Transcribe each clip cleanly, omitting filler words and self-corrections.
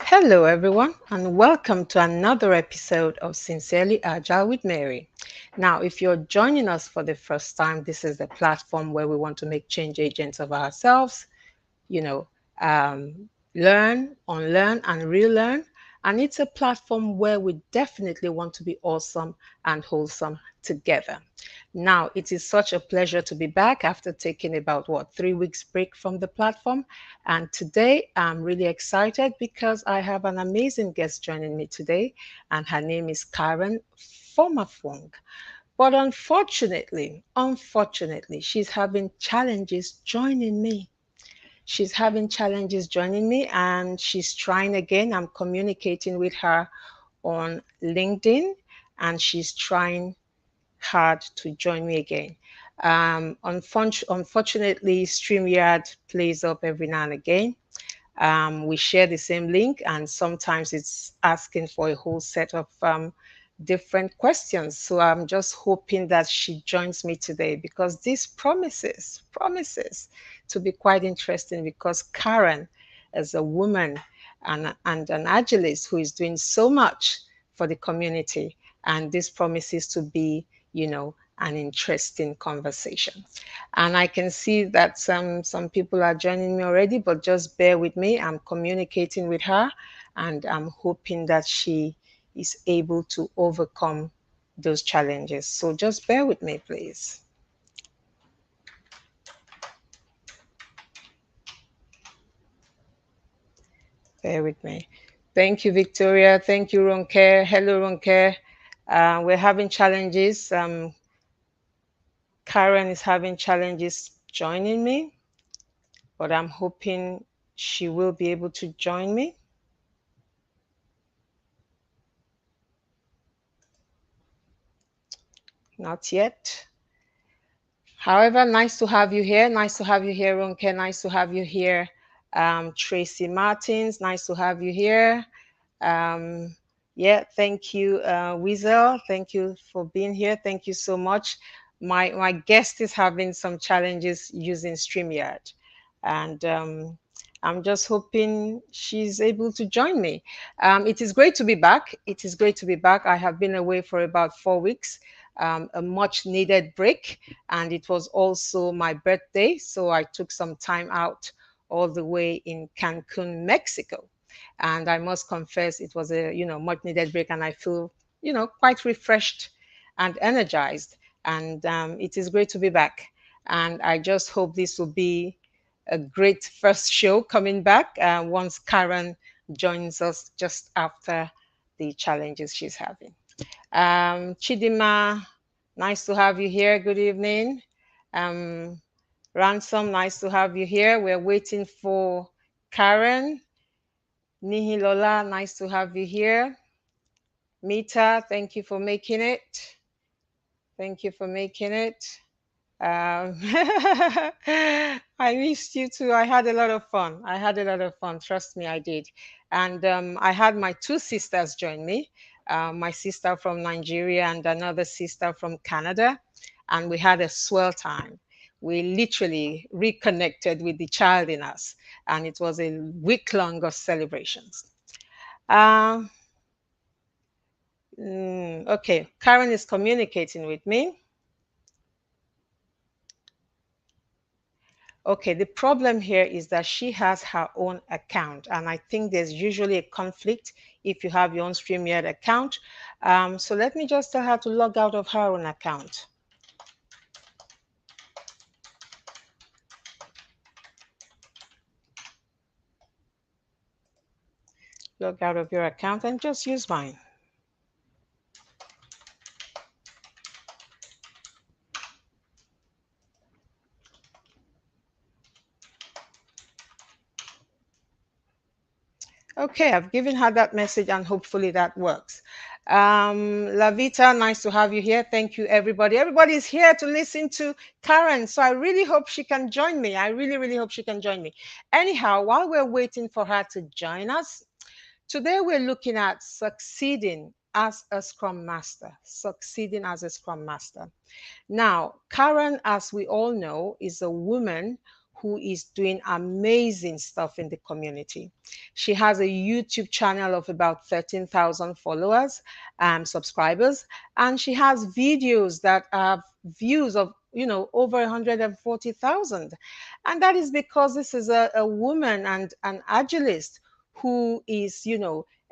Hello, everyone, and welcome to another episode of Sincerely Agile with Mary. Now, if you're joining us for the first time, this is the platform where we want to make change agents of ourselves, you know, learn, unlearn, and relearn. And it's a platform where we definitely want to be awesome and wholesome together. Now, it is such a pleasure to be back after taking about 3 weeks break from the platform. And today I'm really excited because I have an amazing guest joining me today, and her name is Karen Fomafung. But unfortunately, she's having challenges joining me. She's having challenges joining me and she's trying again. I'm communicating with her on LinkedIn and she's trying hard to join me again. Unfortunately, StreamYard plays up every now and again. We share the same link, and sometimes it's asking for a whole set of different questions. So I'm just hoping that she joins me today because this promises to be quite interesting because Karen is a woman and an agilist who is doing so much for the community, and this promises to be, an interesting conversation. And I can see that some people are joining me already, but just bear with me. I'm communicating with her and I'm hoping that she is able to overcome those challenges. So just bear with me, please. Bear with me. Thank you, Victoria. Thank you, Ronke. Hello, Ronke. We're having challenges. Karen is having challenges joining me, but I'm hoping she will be able to join me. Not yet. However, nice to have you here. Nice to have you here, Ronke. Nice to have you here, Tracy Martins. Nice to have you here. Um, yeah, thank you, Weasel. Thank you for being here. Thank you so much. My guest is having some challenges using StreamYard, and I'm just hoping she's able to join me. It is great to be back. It is great to be back. I have been away for about 4 weeks, a much needed break, and it was also my birthday, so I took some time out all the way in Cancun, Mexico. And I must confess it was a much needed break, and I feel quite refreshed and energized. And it is great to be back. And I just hope this will be a great first show coming back once Karen joins us just after the challenges she's having. Chidima, nice to have you here. Good evening. Um, Ransom, nice to have you here. We're waiting for Karen. Nihilola, nice to have you here. Mita, thank you for making it. Thank you for making it. I missed you too. I had a lot of fun. I had a lot of fun. Trust me, I did. And I had my two sisters join me, my sister from Nigeria and another sister from Canada. And we had a swell time. We literally reconnected with the child in us. And it was a week long of celebrations. Um, okay, Karen is communicating with me. Okay, the problem here is that she has her own account, and I think there's usually a conflict if you have your own StreamYard account. So let me just tell her to log out of her own account. Log out of your account and just use mine. Okay, I've given her that message and hopefully that works. Lavita, nice to have you here. Thank you, everybody. Everybody's here to listen to Karen, so I really hope she can join me. I really, really hope she can join me. Anyhow, while we're waiting for her to join us, today we're looking at succeeding as a Scrum Master. Succeeding as a Scrum Master. Now, Karen, as we all know, is a woman who is doing amazing stuff in the community. She has a YouTube channel of about 13,000 followers, subscribers, and she has videos that have views of over 140,000. And that is because this is a woman and an agilist who is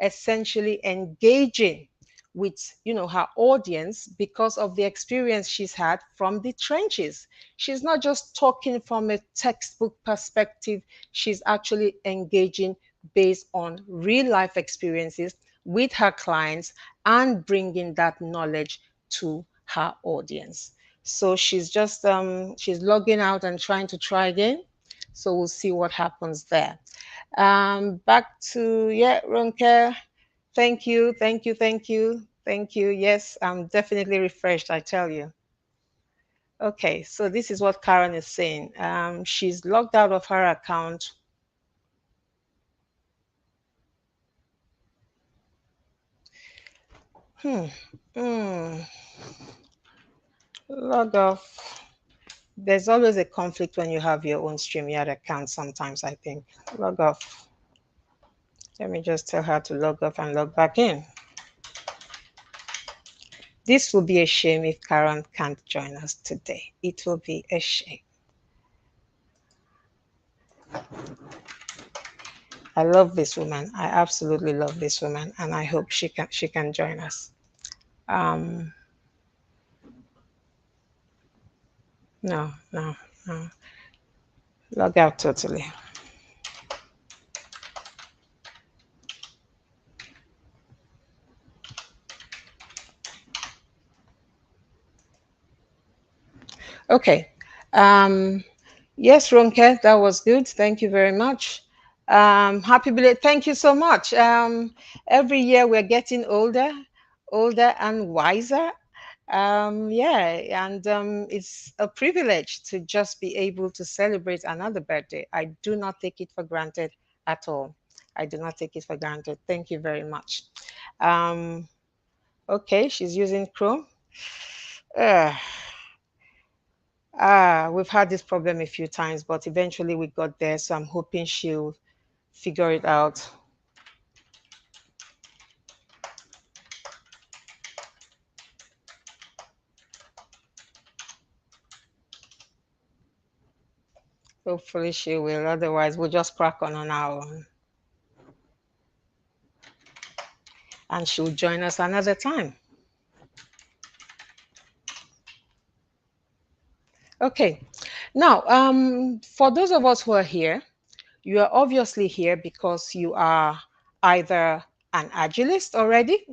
essentially engaging with her audience because of the experience she's had from the trenches. She's not just talking from a textbook perspective, she's actually engaging based on real life experiences with her clients and bringing that knowledge to her audience. So she's just she's logging out and trying to try again. So we'll see what happens there. Back to, yeah, Ronke. Thank you, thank you, thank you, thank you. Yes, I'm definitely refreshed, I tell you. Okay, so this is what Karen is saying. She's logged out of her account. Hmm. Hmm. Log off. There's always a conflict when you have your own StreamYard account sometimes, I think. Log off. Let me just tell her to log off and log back in. This will be a shame if Karen can't join us today. It will be a shame. I love this woman. I absolutely love this woman, and I hope she can join us. Um, no, no, no. Log out totally. Okay. Um, yes, Ronke, that was good. Thank you very much. Happy belated. Thank you so much. Every year we're getting older, older and wiser. Yeah, and it's a privilege to just be able to celebrate another birthday. I do not take it for granted at all. I do not take it for granted. Thank you very much. Um, okay, she's using Chrome. Uh, we've had this problem a few times, but eventually we got there. So I'm hoping she'll figure it out. Hopefully she will. Otherwise, we'll just crack on our own. And she'll join us another time. Okay. Now, for those of us who are here, you are obviously here because you are either an agilist already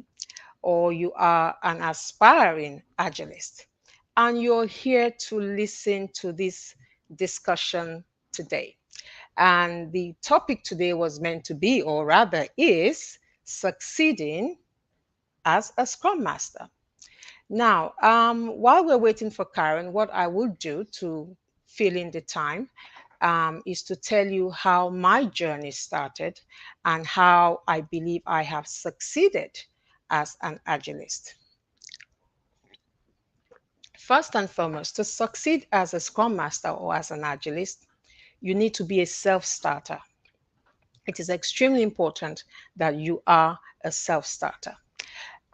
or you are an aspiring agilist. And you're here to listen to this discussion today. And the topic today was meant to be, or rather is, succeeding as a Scrum Master. Now, while we're waiting for Karen, what I will do to fill in the time is to tell you how my journey started and how I believe I have succeeded as an agilist. First and foremost, to succeed as a Scrum Master or as an agilist, you need to be a self starter. It is extremely important that you are a self starter.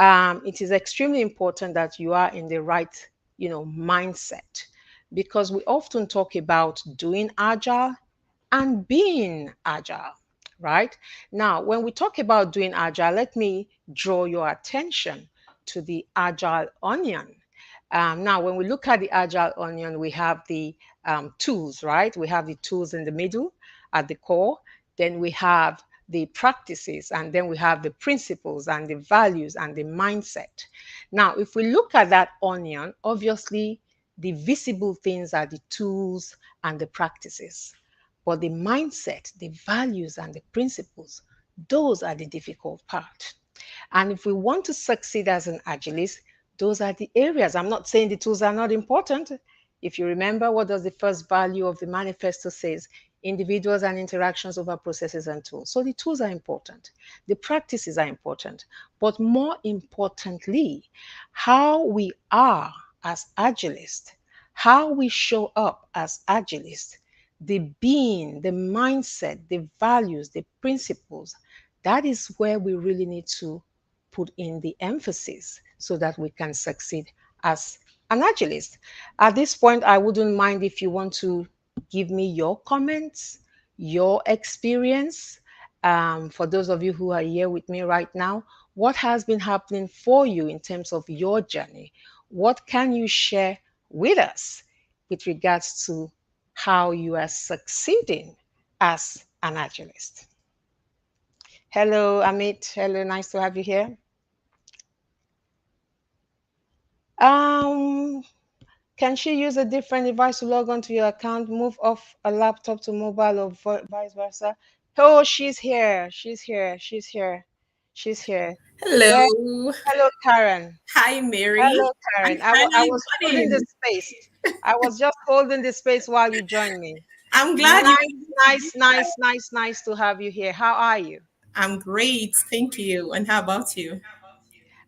It is extremely important that you are in the right, mindset, because we often talk about doing agile and being agile, right? Now, when we talk about doing agile, let me draw your attention to the agile onion. Now, when we look at the agile onion, we have the tools, right? We have the tools in the middle at the core. Then we have the practices, and then we have the principles and the values and the mindset. Now, if we look at that onion, obviously the visible things are the tools and the practices. But the mindset, the values, and the principles, those are the difficult part. And if we want to succeed as an agilist, those are the areas. I'm not saying the tools are not important. If you remember, what does the first value of the manifesto says? Individuals and interactions over processes and tools. So the tools are important. The practices are important. But more importantly, how we are as agilists, how we show up as agilists, the being, the mindset, the values, the principles. That is where we really need to put in the emphasis so that we can succeed as an agilist. At this point, I wouldn't mind if you want to give me your comments, your experience. For those of you who are here with me right now, what has been happening for you in terms of your journey? What can you share with us with regards to how you are succeeding as an agilist? Hello, Amit. Hello, nice to have you here. Um, can she use a different device to log on to your account, move off a laptop to mobile or vice versa? Oh, she's here. She's here. She's here. She's here. Where? Hello. Hello, Karen. Hi, Mary. Hello, I Karen. I finally was got holding the in. space. I was just holding the space while you joined me. I'm glad you. Nice, nice, nice, nice, nice to have you here. How are you? I'm great. Thank you. And how about you?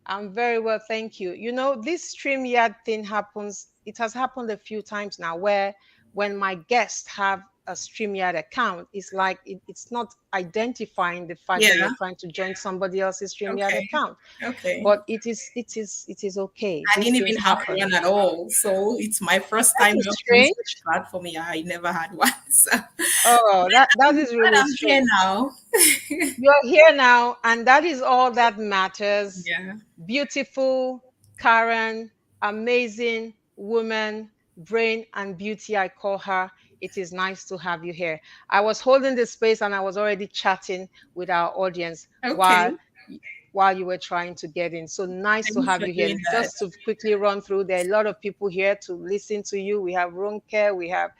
I'm very well, thank you. You know, this StreamYard thing happens, it has happened a few times now where when my guests have a StreamYard account, it's like it's not identifying the fact that Yeah. you're trying to join somebody else's StreamYard Okay. account. Okay. But it is okay. I These didn't things even have happen. one at all. So it's my first That time is not using the strange. platform. Yeah, I never had one. So Oh, that I'm is glad really I'm here strange. now. You're here now, and that is all that matters. Yeah. Beautiful, Karen, amazing woman, brain and beauty, I call her. It is nice to have you here. I was holding the space and I was already chatting with our audience Okay. while you were trying to get in. So nice to Thanks have for you here. doing that. Just to quickly run through, there are a lot of people here to listen to you. We have Ronke, we have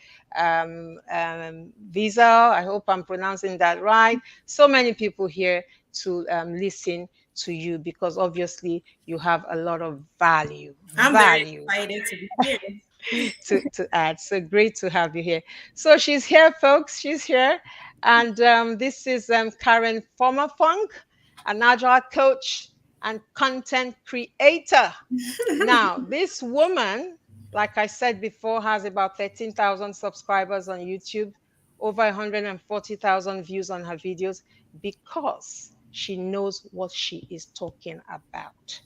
Visa. I hope I'm pronouncing that right. So many people here to listen to you because obviously you have a lot of value, I'm very value excited to be here. to add. So great to have you here. So she's here, folks. She's here. And this is Karen Fomafung, an agile coach and content creator. Now, this woman, like I said before, has about 13,000 subscribers on YouTube, over 140,000 views on her videos because she knows what she is talking about.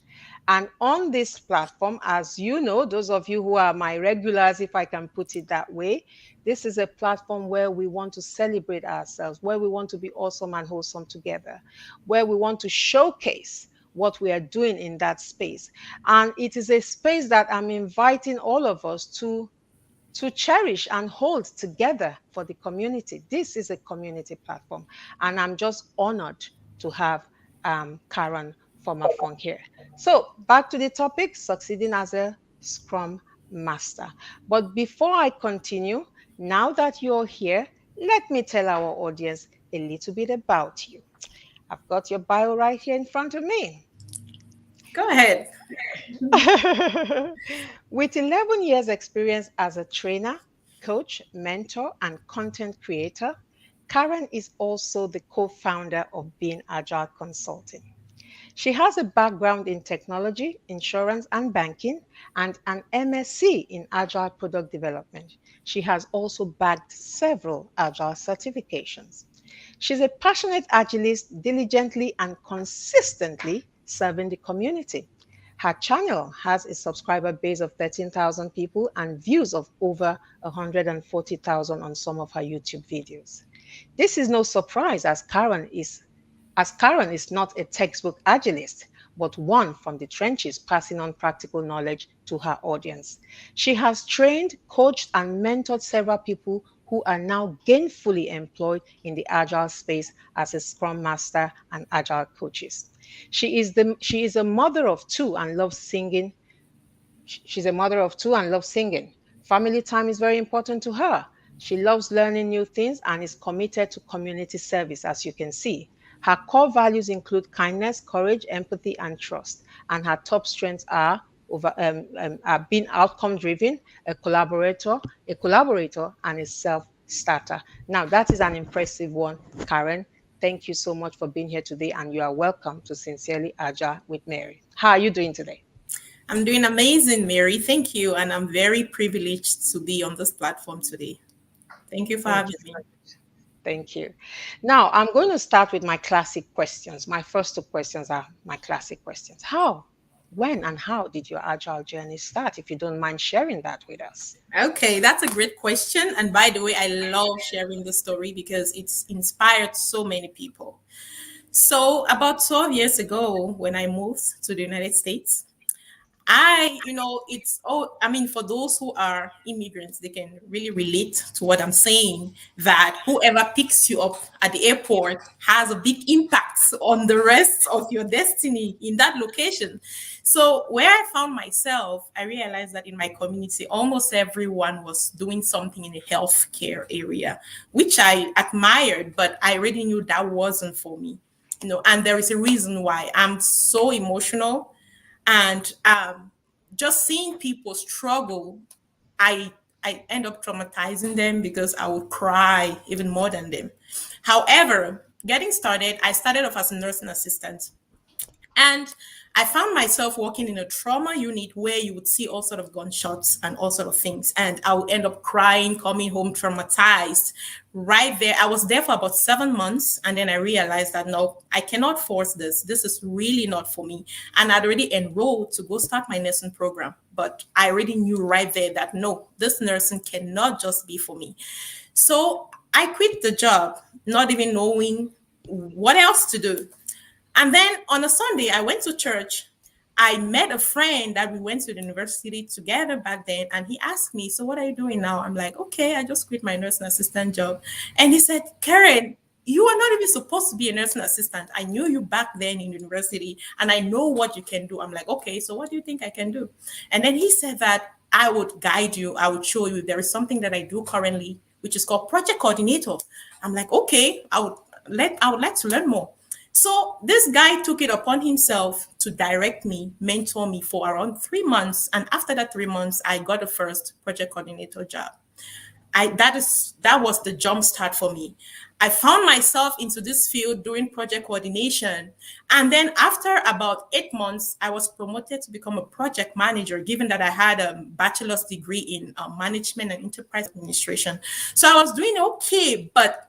And on this platform, as you know, those of you who are my regulars, if I can put it that way, this is a platform where we want to celebrate ourselves, where we want to be awesome and wholesome together, where we want to showcase what we are doing in that space. And it is a space that I'm inviting all of us to cherish and hold together for the community. This is a community platform, and I'm just honored to have Karen Fomafung here. So back to the topic, succeeding as a Scrum Master. But before I continue, now that you're here, let me tell our audience a little bit about you. I've got your bio right here in front of me. Go ahead. With 11 years' experience as a trainer, coach, mentor, and content creator, Karen is also the co founder of Being Agile Consulting. She has a background in technology, insurance, and banking, and an MSc in Agile product development. She has also bagged several Agile certifications. She's a passionate agilist, diligently and consistently serving the community. Her channel has a subscriber base of 13,000 people and views of over 140,000 on some of her YouTube videos. This is no surprise as Karen is not a textbook agilist, but one from the trenches passing on practical knowledge to her audience. She has trained, coached, and mentored several people who are now gainfully employed in the agile space as a scrum master and agile coaches. She is a mother of two and loves singing. She's a mother of two and loves singing. Family time is very important to her. She loves learning new things and is committed to community service, as you can see. Her core values include kindness, courage, empathy, and trust. And her top strengths are being outcome driven, a collaborator, and a self starter. Now, that is an impressive one, Karen. Thank you so much for being here today, and you are welcome to Sincerely Agile with Mary. How are you doing today? I'm doing amazing, Mary. Thank you. And I'm very privileged to be on this platform today. Thank you for Thank having you. me. Thank you. Now, I'm going to start with my classic questions. My first two questions are my classic questions. How, when, and how did your agile journey start? If you don't mind sharing that with us. Okay, that's a great question. And by the way, I love sharing the story because it's inspired so many people. So, about 12 years ago, when I moved to the United States, I mean, for those who are immigrants, they can really relate to what I'm saying, that whoever picks you up at the airport has a big impact on the rest of your destiny in that location. So, where I found myself, I realized that in my community, almost everyone was doing something in the healthcare area, which I admired, but I already knew that wasn't for me. And there is a reason why I'm so emotional, and just seeing people struggle, i I end up traumatizing them because I would cry even more than them. However, getting started, I started off as a nursing assistant, and I found myself working in a trauma unit where you would see all sort of gunshots and all sort of things. And I would end up crying, coming home traumatized. Right there, I was there for about 7 months. And then I realized that no, I cannot force this. This is really not for me. And I'd already enrolled to go start my nursing program. But I already knew right there that no, this nursing cannot just be for me. So I quit the job, not even knowing what else to do. And then on a Sunday, I went to church. I met a friend that we went to the university together back then. And he asked me, "So what are you doing now?" I'm like, "Okay, I just quit my nursing assistant job." And he said, "Karen, you are not even supposed to be a nursing assistant. I knew you back then in university and I know what you can do." I'm like, "Okay, so what do you think I can do?" And then he said that I would guide you, I would show you. There is something that I do currently, which is called project coordinator. I'm like, "Okay, I would like to learn more." So this guy took it upon himself to direct me, mentor me for around 3 months. And after that 3 months, I got the first project coordinator job. That was the jump start for me. I found myself into this field doing project coordination. And then after about 8 months, I was promoted to become a project manager, given that I had a bachelor's degree in management and enterprise administration. So I was doing okay, but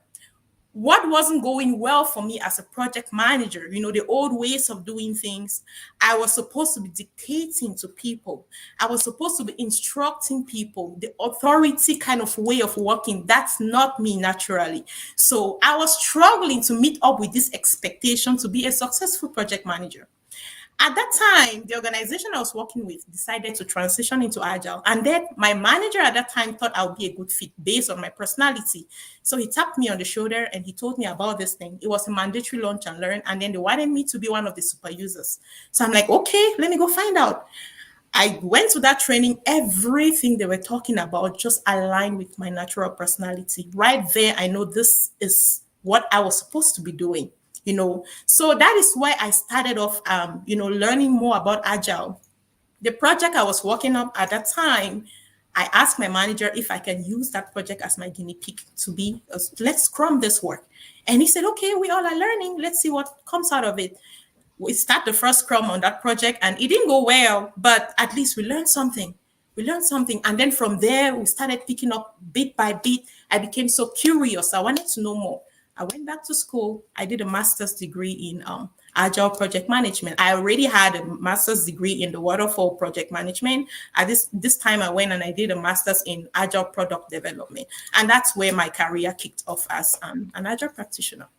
what wasn't going well for me as a project manager, the old ways of doing things. I was supposed to be dictating to people. I was supposed to be instructing people, the authority kind of way of working. That's not me naturally. So I was struggling to meet up with this expectation to be a successful project manager. At that time, the organization I was working with decided to transition into Agile. And then my manager at that time thought I would be a good fit based on my personality. So he tapped me on the shoulder and he told me about this thing. It was a mandatory launch and learn. And then they wanted me to be one of the super users. So I'm like, okay, let me go find out. I went to that training. Everything they were talking about just aligned with my natural personality. Right there, I know this is what I was supposed to be doing. So that is why I started off learning more about Agile. The project I was working on at that time, I asked my manager if I can use that project as my guinea pig to be, let's scrum this work. And he said, okay, we all are learning. Let's see what comes out of it. We start the first scrum on that project and it didn't go well, but at least we learned something. We learned something. And then from there, we started picking up bit by bit. I became so curious. I wanted to know more. I went back to school. I did a master's degree in Agile project management. I already had a master's degree in the waterfall project management. At this time, I went and I did a master's in Agile product development. And that's where my career kicked off as an Agile practitioner.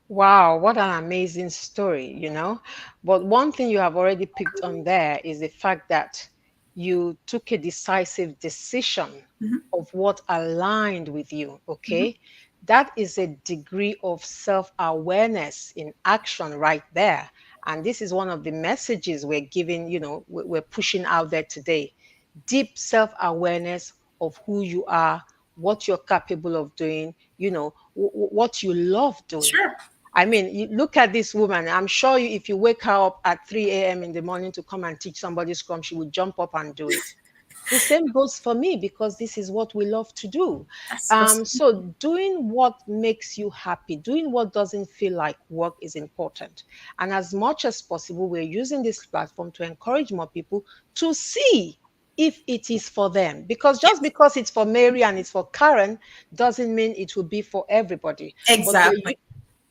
Wow, what an amazing story. But one thing you have already picked on there is the fact that you took a decisive decision of what aligned with you, okay? That is a degree of self-awareness in action right there. And this is one of the messages we're giving, we're pushing out there today. Deep self-awareness of who you are, what you're capable of doing, what you love doing. Sure. I mean, you look at this woman. I'm sure if you wake her up at 3 a.m. in the morning to come and teach somebody Scrum, she would jump up and do it. The same goes for me because this is what we love to do. That's So doing what makes you happy, doing what doesn't feel like work is important. And as much as possible, we're using this platform to encourage more people to see. if it is for them. Because just Yes, because it's for Mary and it's for Karen doesn't mean it will be for everybody. But exactly.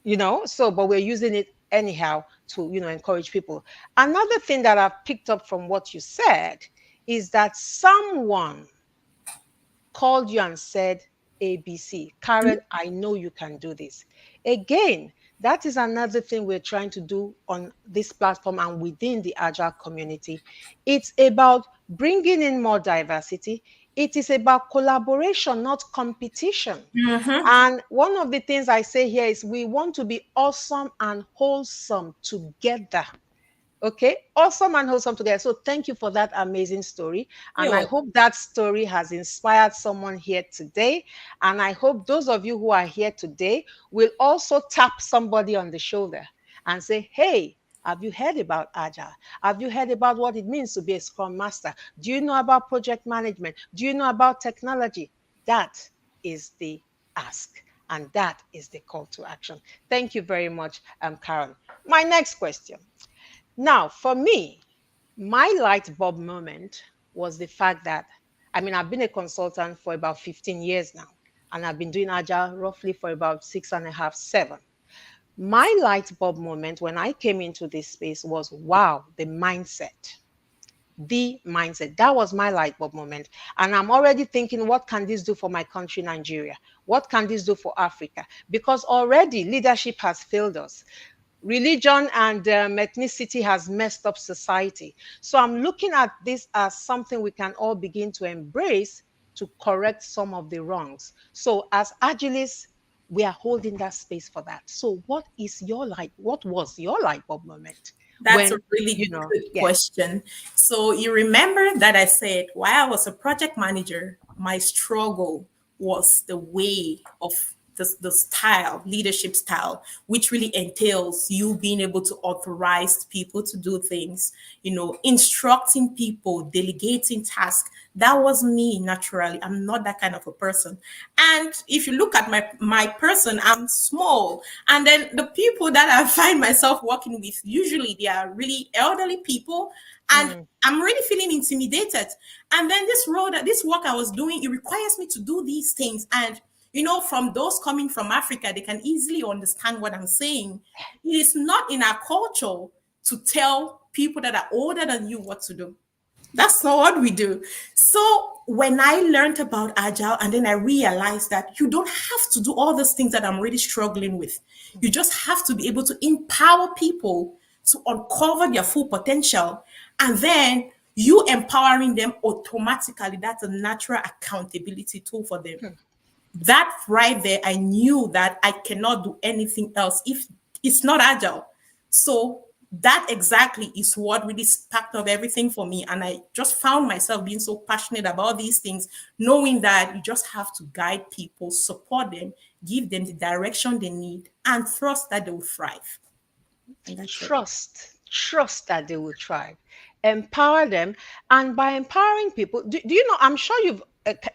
but we're using it anyhow to, encourage people. Another thing that I've picked up from what you said is that someone called you and said ABC. Karen, I know you can do this. Again, that is another thing we're trying to do on this platform and within the Agile community. It's about bringing in more diversity. It is about collaboration, not competition. Mm-hmm. And one of the things I say here is we want to be awesome and wholesome together. Okay, awesome and wholesome together. So thank you for that amazing story. And I Yo, hope that story has inspired someone here today. And I hope those of you who are here today will also tap somebody on the shoulder and say, hey, have you heard about Agile? Have you heard about what it means to be a Scrum Master? Do you know about project management? Do you know about technology? That is the ask. And that is the call to action. Thank you very much, Karen. My next question. Now, for me, my light bulb moment was the fact that, I've been a consultant for about 15 years now, and I've been doing Agile roughly for about six and a half, seven. My light bulb moment when I came into this space was wow, the mindset. The mindset. That was my light bulb moment. And I'm already thinking, what can this do for my country, Nigeria? What can this do for Africa? Because already leadership has failed us. Religion and ethnicity has messed up society. So I'm looking at this as something we can all begin to embrace to correct some of the wrongs. So as agilists, we are holding that space for that. So what was your light bulb moment that's a when, really good yeah. question. So you remember that I said while I was a project manager, my struggle was the way of the style, leadership style, which really entails you being able to authorize people to do things, instructing people, delegating tasks. That was me naturally. I'm not that kind of a person. And if you look at my person, I'm small. And then the people that I find myself working with, usually they are really elderly people. And Mm, I'm really feeling intimidated. And then this work I was doing, it requires me to do these things. And from those coming from Africa, they can easily understand what I'm saying. It is not in our culture to tell people that are older than you what to do. That's not what we do. So when I learned about Agile, and then I realized that you don't have to do all those things that I'm really struggling with. You just have to be able to empower people to uncover their full potential. And then you empowering them automatically, that's a natural accountability tool for them. That right there, I knew that I cannot do anything else if it's not Agile. So that exactly is what really sparked up everything for me. And I just found myself being so passionate about these things, knowing that you just have to guide people, support them, give them the direction they need, and trust that they will thrive. And that's it. trust that they will thrive, empower them. And by empowering people, do you know, I'm sure you've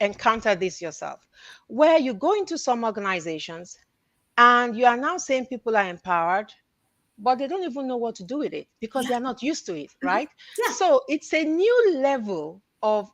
encountered this yourself, where you go into some organizations and you are now saying people are empowered, but they don't even know what to do with it because Yeah. they are not used to it, right? Yeah. So it's a new level of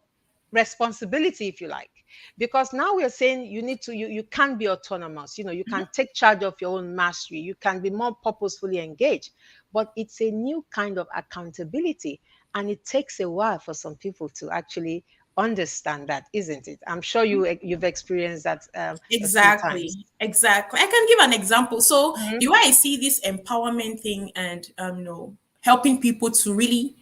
responsibility, if you like, because now we're saying you need to, you can be autonomous, you can take charge of your own mastery, you can be more purposefully engaged, but it's a new kind of accountability, and it takes a while for some people to actually understand that, isn't it? I'm sure you've experienced that a few times. Exactly, exactly. I can give an example. So Mhm. the way I see this empowerment thing and helping people to really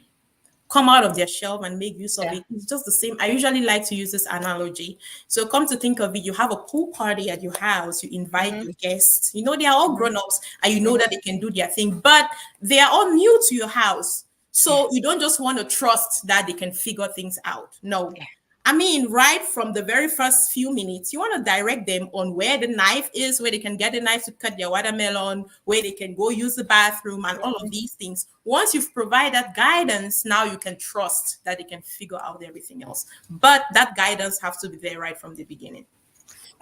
come out of their shelf and make use of Yeah. it is just the same. I usually like to use this analogy. So come to think of it, you have a pool party at your house, you invite Hmm. your guests. They are all Hmm. grown-ups and you know Hmm. that they can do their thing, but they are all new to your house. Yeah. So you don't just want to trust that they can figure things out. No. Yeah. I mean, right from the very first few minutes, you want to direct them on where the knife is, where they can get the knife to cut their watermelon, where they can go use the bathroom, and all of these things. Once you've provided that guidance, now you can trust that they can figure out everything else. But that guidance has to be there right from the beginning.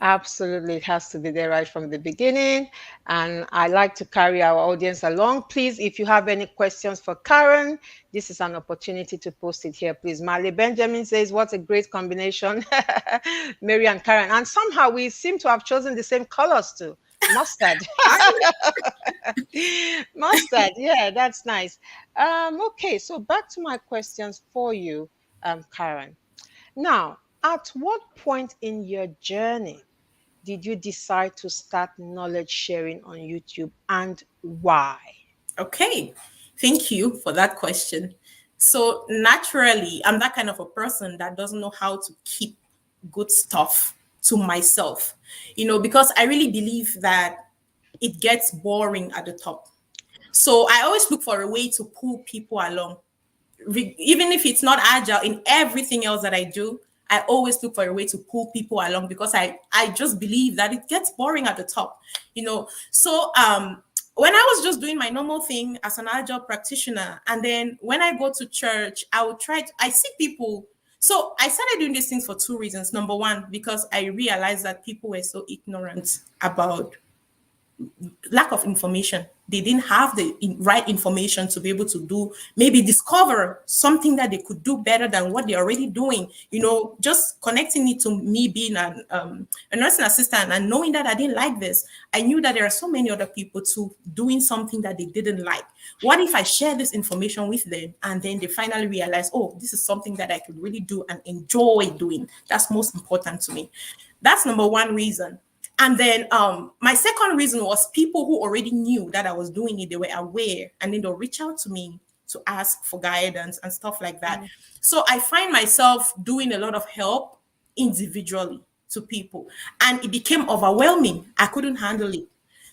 Absolutely, it has to be there right from the beginning. And I like to carry our audience along. Please, if you have any questions for Karen, this is an opportunity to post it here, please. Marley Benjamin says, "What a great combination, Mary and Karen." And somehow we seem to have chosen the same colors too. Mustard. I Mustard. Yeah, that's nice. Okay, so back to my questions for you, Karen. Now, at what point in your journey did you decide to start knowledge sharing on YouTube and why? Okay, thank you for that question. So, naturally, I'm that kind of a person that doesn't know how to keep good stuff to myself, because I really believe that it gets boring at the top. So, I always look for a way to pull people along. Even if it's not agile in everything else that I do, I always look for a way to pull people along because I just believe that it gets boring at the top, So when I was just doing my normal thing as an agile practitioner, and then when I go to church, I see people. So I started doing these things for two reasons. Number one, because I realized that people were so ignorant about lack of information. They didn't have the right information to be able to do, maybe discover something that they could do better than what they're already doing. Just connecting it to me being a nursing assistant and knowing that I didn't like this. I knew that there are so many other people too doing something that they didn't like. What if I share this information with them and then they finally realize, oh, this is something that I could really do and enjoy doing? That's most important to me. That's number one reason. And then my second reason was people who already knew that I was doing it, they were aware, and then they'll reach out to me to ask for guidance and stuff like that. So I find myself doing a lot of help individually to people, and it became overwhelming. I couldn't handle it.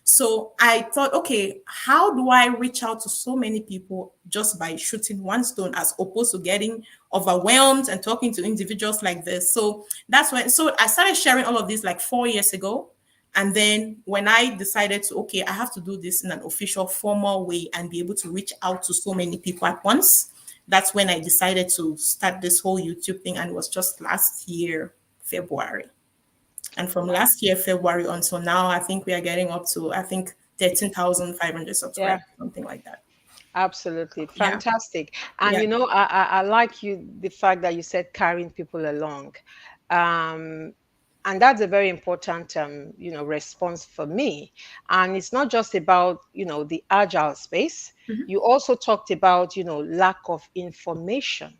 So I thought, okay, how do I reach out to so many people just by shooting one stone as opposed to getting overwhelmed and talking to individuals like this? So that's when, so I started sharing all of this like 4 years ago. And then when I decided to, okay, I have to do this in an official, formal way and be able to reach out to so many people at once, that's when I decided to start this whole YouTube thing. And it was just last year, February. And from Wow. last year, February until now, I think we are getting up to, I think, 13,500 Yeah, subscribers, something like that. absolutely. Yeah. Fantastic. And Yeah. I like the fact that you said carrying people along. Um, and that's a very important response for me. And it's not just about the agile space. You also talked about lack of information.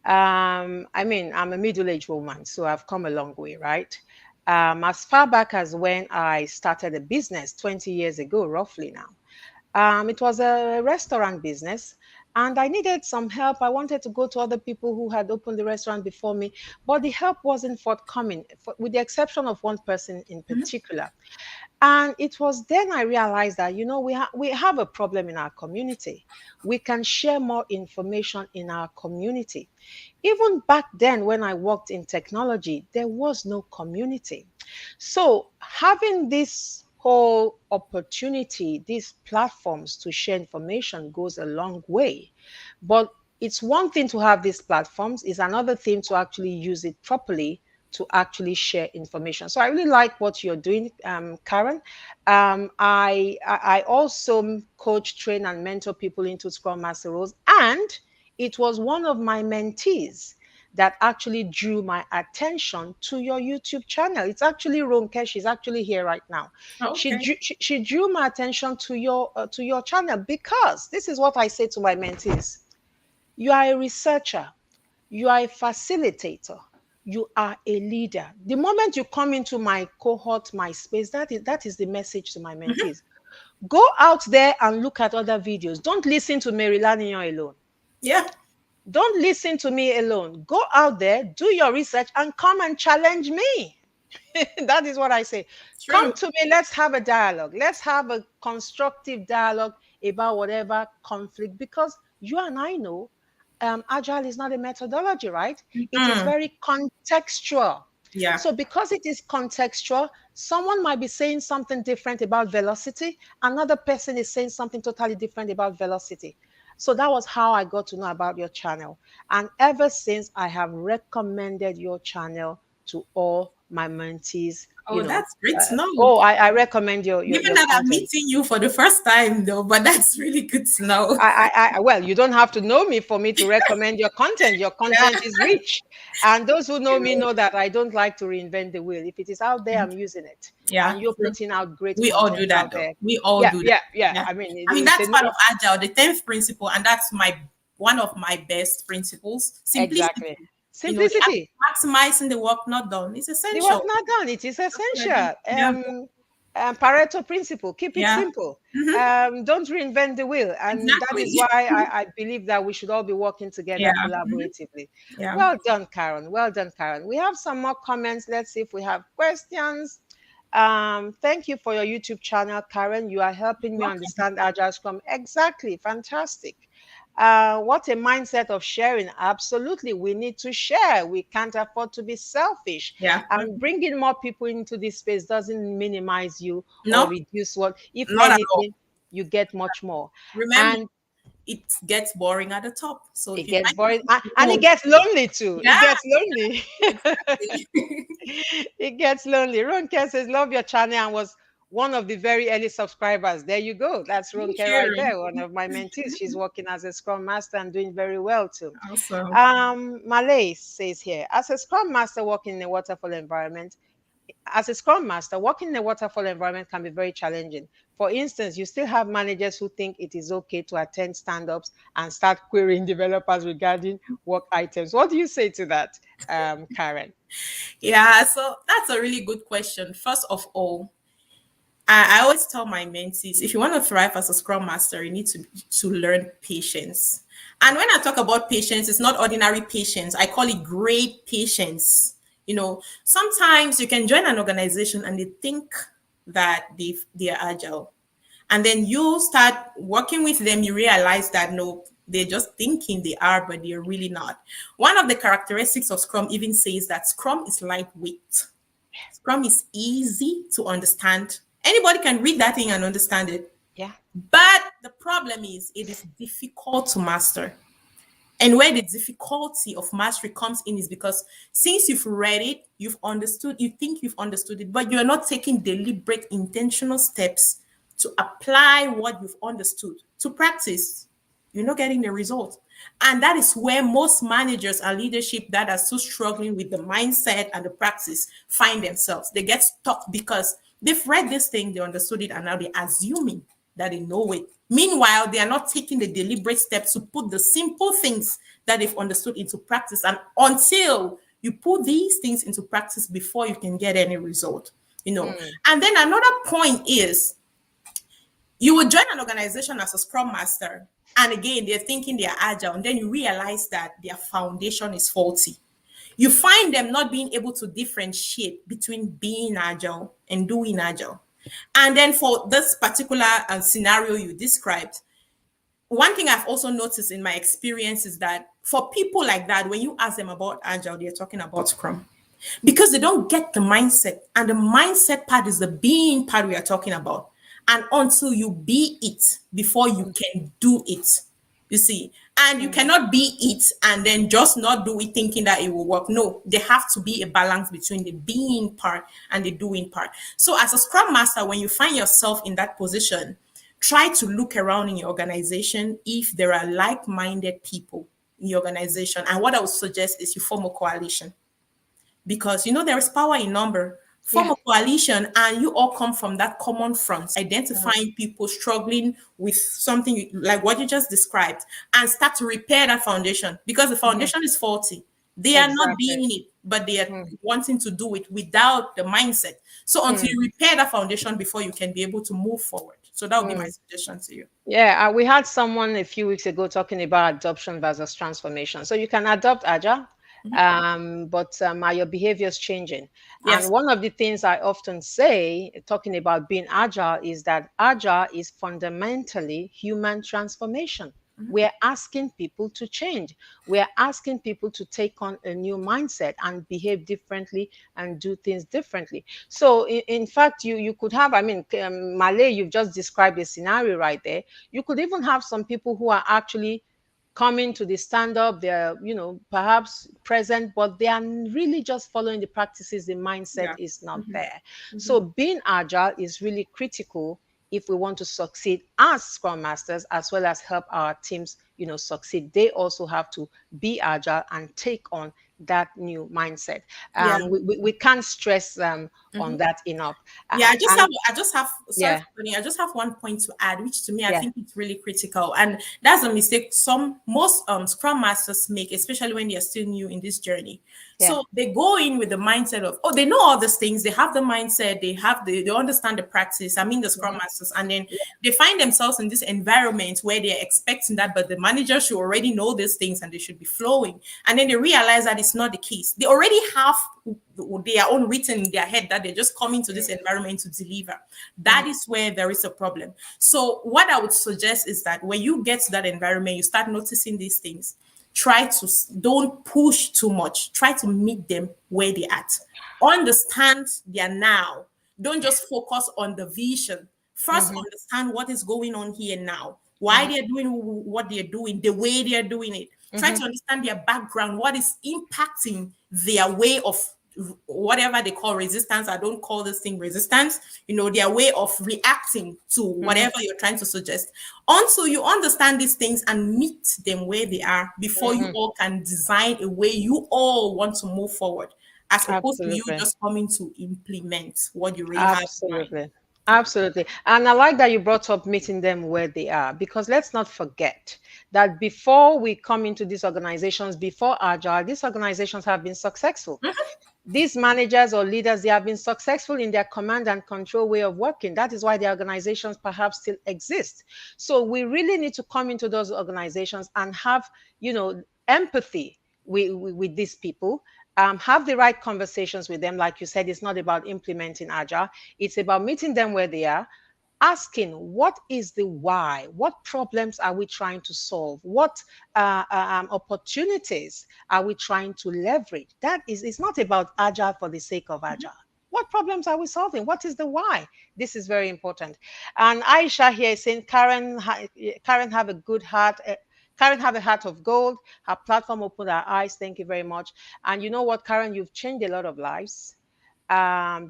I mean, I'm a middle-aged woman, so I've come a long way, right? As far back as when I started a business 20 years ago, roughly now. It was a restaurant business, and I needed some help. I wanted to go to other people who had opened the restaurant before me, but the help wasn't forthcoming, with the exception of one person in particular. And it was then I realized that, we have a problem in our community. We can share more information in our community. Even back then, when I worked in technology, there was no community. So, having this whole opportunity, these platforms to share information goes a long way. But it's one thing to have these platforms, it's another thing to actually use it properly to actually share information. So I really like what you're doing, Karen. I also coach, train, and mentor people into Scrum Master roles, and it was one of my mentees that actually drew my attention to your YouTube channel. It's actually Ronke. She's actually here right now. Okay. She drew my attention to your channel because this is what I say to my mentees. You are a researcher. You are a facilitator. You are a leader. The moment you come into my cohort, my space, that is the message to my mentees. Go out there and look at other videos. Don't listen to Mary Lanyon alone. Yeah. Don't listen to me alone. Go out there, do your research, and come and challenge me. That is what I say. Come True. to me, let's have a dialogue. Let's have a constructive dialogue about whatever conflict, because you and I know agile is not a methodology, right? It is Mm. very contextual. Yeah. So, because it is contextual, someone might be saying something different about velocity, another person is saying something totally different about velocity. So, that was how I got to know about your channel. And ever since, I have recommended your channel to all my mentees you Oh, know. that's great to know. Oh, I recommend Given your that I'm content. meeting you for the first time, though, but that's really good to know. Well, you don't have to know me for me to recommend your content. Your Yeah, content is rich. And those who know me know that I don't like to reinvent the wheel. If it is out there, I'm using it. yeah, And you're true. putting out great We all do content that, out though. there. We all Yeah, do that. yeah, yeah. Yeah. I mean, I mean, it's that's a, part of Agile, the 10th principle, and that's my one of my best principles. Simplicity. exactly The act simplicity. of maximizing the work not done is The work essential. not done. It is Definitely. essential. Yeah. Pareto principle. Keep it Yeah. simple. Hmm. Don't reinvent the wheel. And that is Exactly. why I believe that we should all be working Yeah. together Hmm. collaboratively. Yeah. Well done, Karen. Well done, Karen. We have some more comments. Let's see if we have questions. Thank you for your YouTube channel, Karen. You are helping me Welcome. understand Agile Scrum. Exactly. Fantastic. What a mindset of sharing. Absolutely. We need to share. We can't afford to be selfish. Yeah. And bringing more people into this space doesn't minimize you or No, reduce what, if not at all. anything, you get much more. Remember, And it gets boring at the top. So if it you gets find boring and it people, gets lonely too. It yeah, gets lonely. exactly. It gets lonely. Ronke says, love your channel and was one of the very early subscribers. There you go. That's Thank Ronke right you. there, one of my mentees. She's working as a Scrum Master and doing very well too. Awesome. Malay says here, as a Scrum Master working in a waterfall environment, as a Scrum Master, working in a waterfall environment can be very challenging. For instance, you still have managers who think it is okay to attend stand-ups and start querying developers regarding work items. What do you say to that, Karen? Yeah, so that's a really good question. First of all, I always tell my mentees, if you want to thrive as a Scrum Master, you need to learn patience. And when I talk about patience, it's not ordinary patience. I call it great patience. Sometimes you can join an organization and they think that they're agile. And then you start working with them, you realize that no, they're just thinking they are, but they're really not. One of the characteristics of Scrum even says that Scrum is lightweight. Scrum is easy to understand. Anybody can read that thing and understand it. Yeah. But the problem is it is difficult to master. And where the difficulty of mastery comes in is because since you've read it, you've understood, you think you've understood it, but you're not taking deliberate, intentional steps to apply what you've understood to practice. You're not getting the result. And that is where most managers and leadership that are still struggling with the mindset and the practice find themselves. They get stuck because they've read this thing, they understood it, and now they're assuming that they know it. Meanwhile, they are not taking the deliberate steps to put the simple things that they've understood into practice. And until you put these things into practice before you can get any result. Mm, And then another point is you would join an organization as a Scrum Master. And again, they're thinking they're agile. And then you realize that their foundation is faulty. You find them not being able to differentiate between being agile and doing agile. And then for this particular scenario you described, one thing I've also noticed in my experience is that for people like that, when you ask them about agile, they're talking about Scrum because they don't get the mindset. And the mindset part is the being part we are talking about. And until you be it before you can do it, you see. And you mm, cannot be it and then just not do it thinking that it will work. No, there have to be a balance between the being part and the doing part. So as a Scrum Master, when you find yourself in that position, try to look around in your organization if there are like-minded people in your organization. And what I would suggest is you form a coalition because there is power in number. yeah. Form a coalition and you all come from that common front, Mm, identifying people struggling with something like what you just described and start to repair that foundation because the mhm, foundation is faulty. They are not exactly. being it, but they are Mm, wanting to do it without the mindset. So until mm, you repair that foundation before you can be able to move forward. So that would be my mm. suggestion to you. Yeah, we had someone a few weeks ago talking about adoption versus transformation. So you can adopt Agile, but are your behaviors changing? And Yes. one of the things I often say, talking about being Agile, is that Agile is fundamentally human transformation. We're asking people to change. We're asking people to take on a new mindset and behave differently and do things differently. So, in fact, you could have, I mean, Malay, you've just described a scenario right there. You could even have some people who are actually coming to the stand up, they're, perhaps present, but they are really just following the practices. The mindset Yeah. is not Mhm. there. So Mhm. being agile is really critical if we want to succeed as Scrum Masters, as well as help our teams, succeed. They also have to be agile and take on that new mindset. Yeah. We can't stress on Mhm. that enough. Yeah, And I just have, sorry yeah, for cutting, I just have one point to add, which to me I yeah, think it's really critical, and that's a mistake most Scrum Masters make, especially when they are still new in this journey. yeah. So they go in with the mindset of, oh, they know all these things, they have the mindset, they understand the practice. I mean, the Scrum Mhm. Masters, and then they find themselves in this environment where they're expecting that, but the manager should already know these things and they should be flowing. And then they realize that it's not the case. They already have their own written in their head that they're just coming to this environment to deliver. That is where there is a problem. So what I would suggest is that when you get to that environment, you start noticing these things. Try to don't push too much. Try to meet them where they're at. Understand their now. Don't just focus on the vision. First, Mhm. understand what is going on here now, why Mhm. they're doing what they're doing, the way they're doing it. Try Mhm. to understand their background, what is impacting their way of whatever they call resistance. I don't call this thing resistance, their way of reacting to Mhm. whatever you're trying to suggest. Until you understand these things and meet them where they are before you Mhm. all can design a way you all want to move forward, as opposed to you Absolutely. just coming to implement what you really have in mind. Absolutely. Yeah. Absolutely. And I like that you brought up meeting them where they are, because let's not forget that before we come into these organizations, before Agile, these organizations have been successful. These managers or leaders, they have been successful in their command and control way of working. That is why the organizations perhaps still exist. So we really need to come into those organizations and have, empathy with these people. Have the right conversations with them. Like you said, it's not about implementing Agile. It's about meeting them where they are, asking what is the why, what problems are we trying to solve, what opportunities are we trying to leverage. That is, it's not about Agile for the sake of Agile. What problems are we solving? What is the why? This is very important. And Aisha here is saying Karen have a good heart. Karen have a heart of gold. Her platform opened our eyes. Thank you very much. And you know what, Karen, you've changed a lot of lives,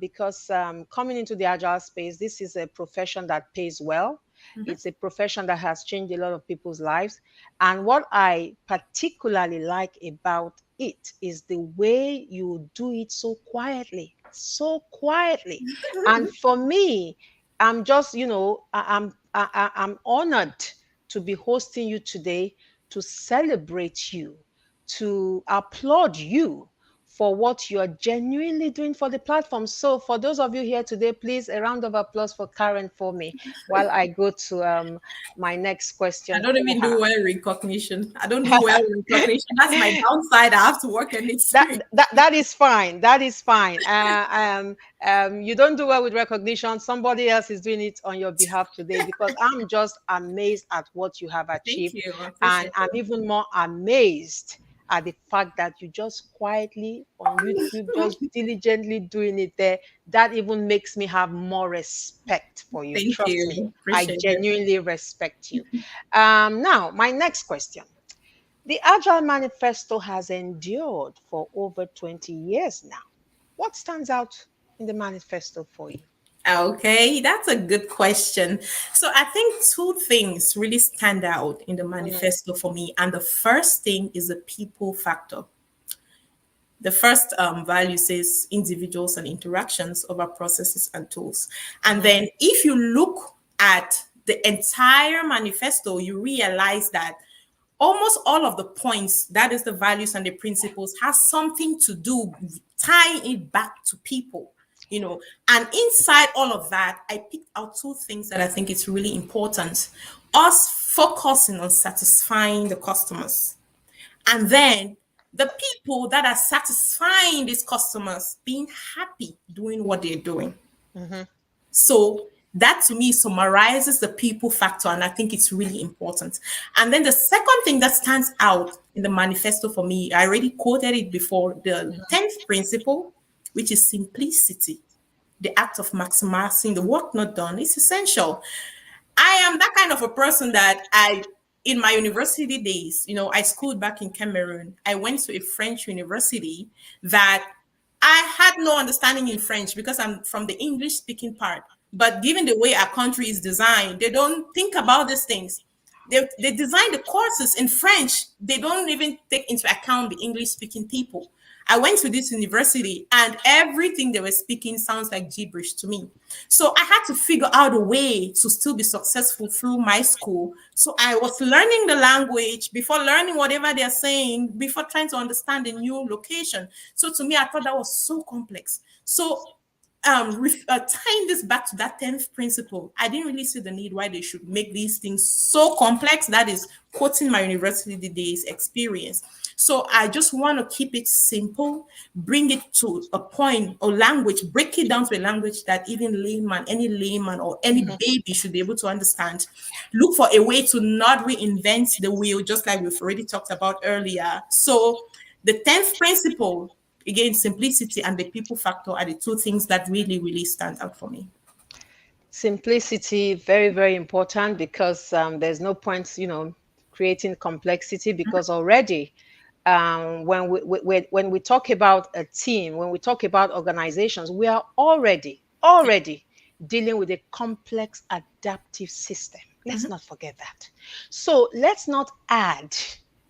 because coming into the agile space, this is a profession that pays well. Mhm. It's a profession that has changed a lot of people's lives. And what I particularly like about it is the way you do it so quietly, so quietly. And for me, I'm just, I'm honored to be hosting you today, to celebrate you, to applaud you for what you're genuinely doing for the platform. So, for those of you here today, please a round of applause for Karen for me while I go to my next I question don't for even her. do well in recognition. I don't do well in recognition. That's my downside. I have to work on it. That is fine. That is fine. You don't do well with recognition. Somebody else is doing it on your behalf today, because I'm just amazed at what you have Thank achieved, you. I and appreciate I'm it. even more amazed at the fact that you just quietly on YouTube, just diligently doing it there. That even makes me have more respect for you. Thank Trust me, you. I Appreciate it. genuinely respect you. Now, my next question. The Agile Manifesto has endured for over 20 years now. What stands out in the manifesto for you? Okay, that's a good question. So I think two things really stand out in the Mm, manifesto for me. And the first thing is the people factor. The first value says individuals and interactions over processes and tools. And mhm, then if you look at the entire manifesto, you realize that almost all of the points, that is the values and the principles, has something to do tying it back to people. And inside all of that, I picked out two things that I think is really important. Us focusing on satisfying the customers, and then the people that are satisfying these customers being happy doing what they're doing. mhm, So that to me summarizes the people factor, and I think it's really important. And then the second thing that stands out in the manifesto for me, I already quoted it before, the mhm. 10th principle, which is simplicity. The act of maximizing the work not done is essential. I am that kind of a person that in my university days, I schooled back in Cameroon. I went to a French university that I had no understanding in French because I'm from the English speaking part. But given the way our country is designed, they don't think about these things. They design the courses in French. They don't even take into account the English speaking people. I went to this university and everything they were speaking sounds like gibberish to me. So I had to figure out a way to still be successful through my school. So I was learning the language before learning whatever they're saying, before trying to understand the new location. So to me, I thought that was so complex. So tying this back to that 10th principle, I didn't really see the need why they should make these things so complex. That is quoting my university days experience. So I just want to keep it simple, bring it to a point or language, break it down to a language that even any layman or any baby should be able to understand. Look for a way to not reinvent the wheel, just like we've already talked about earlier. So the 10th principle, again, simplicity and the people factor are the two things that really, really stand out for me. Simplicity, very, very important, because there's no point, creating complexity, because already when we talk about a team, when we talk about organizations, we are already dealing with a complex adaptive system. Let's not forget that. So let's not add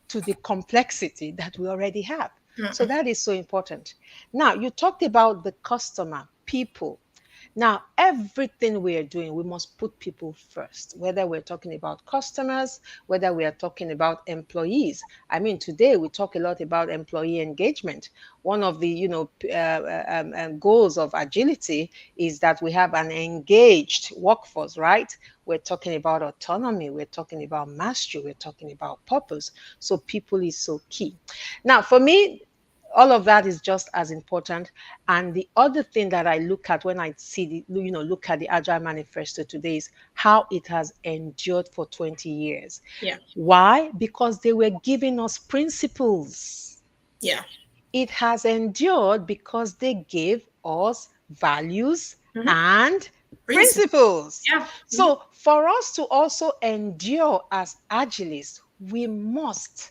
to the complexity that we already have. So that is so important. Now, you talked about the customer, people. Now, everything we are doing, we must put people first, whether we're talking about customers, whether we are talking about employees. I mean, today we talk a lot about employee engagement. One of the, goals of agility is that we have an engaged workforce, right? We're talking about autonomy, we're talking about mastery, we're talking about purpose. So people is so key. Now, for me, all of that is just as important. And the other thing that I look at when I see look at the Agile Manifesto today is how it has endured for 20 years. Yeah. Why? Because they were giving us principles. Yeah. It has endured because they gave us values and principles. Yeah. So for us to also endure as agilists, we must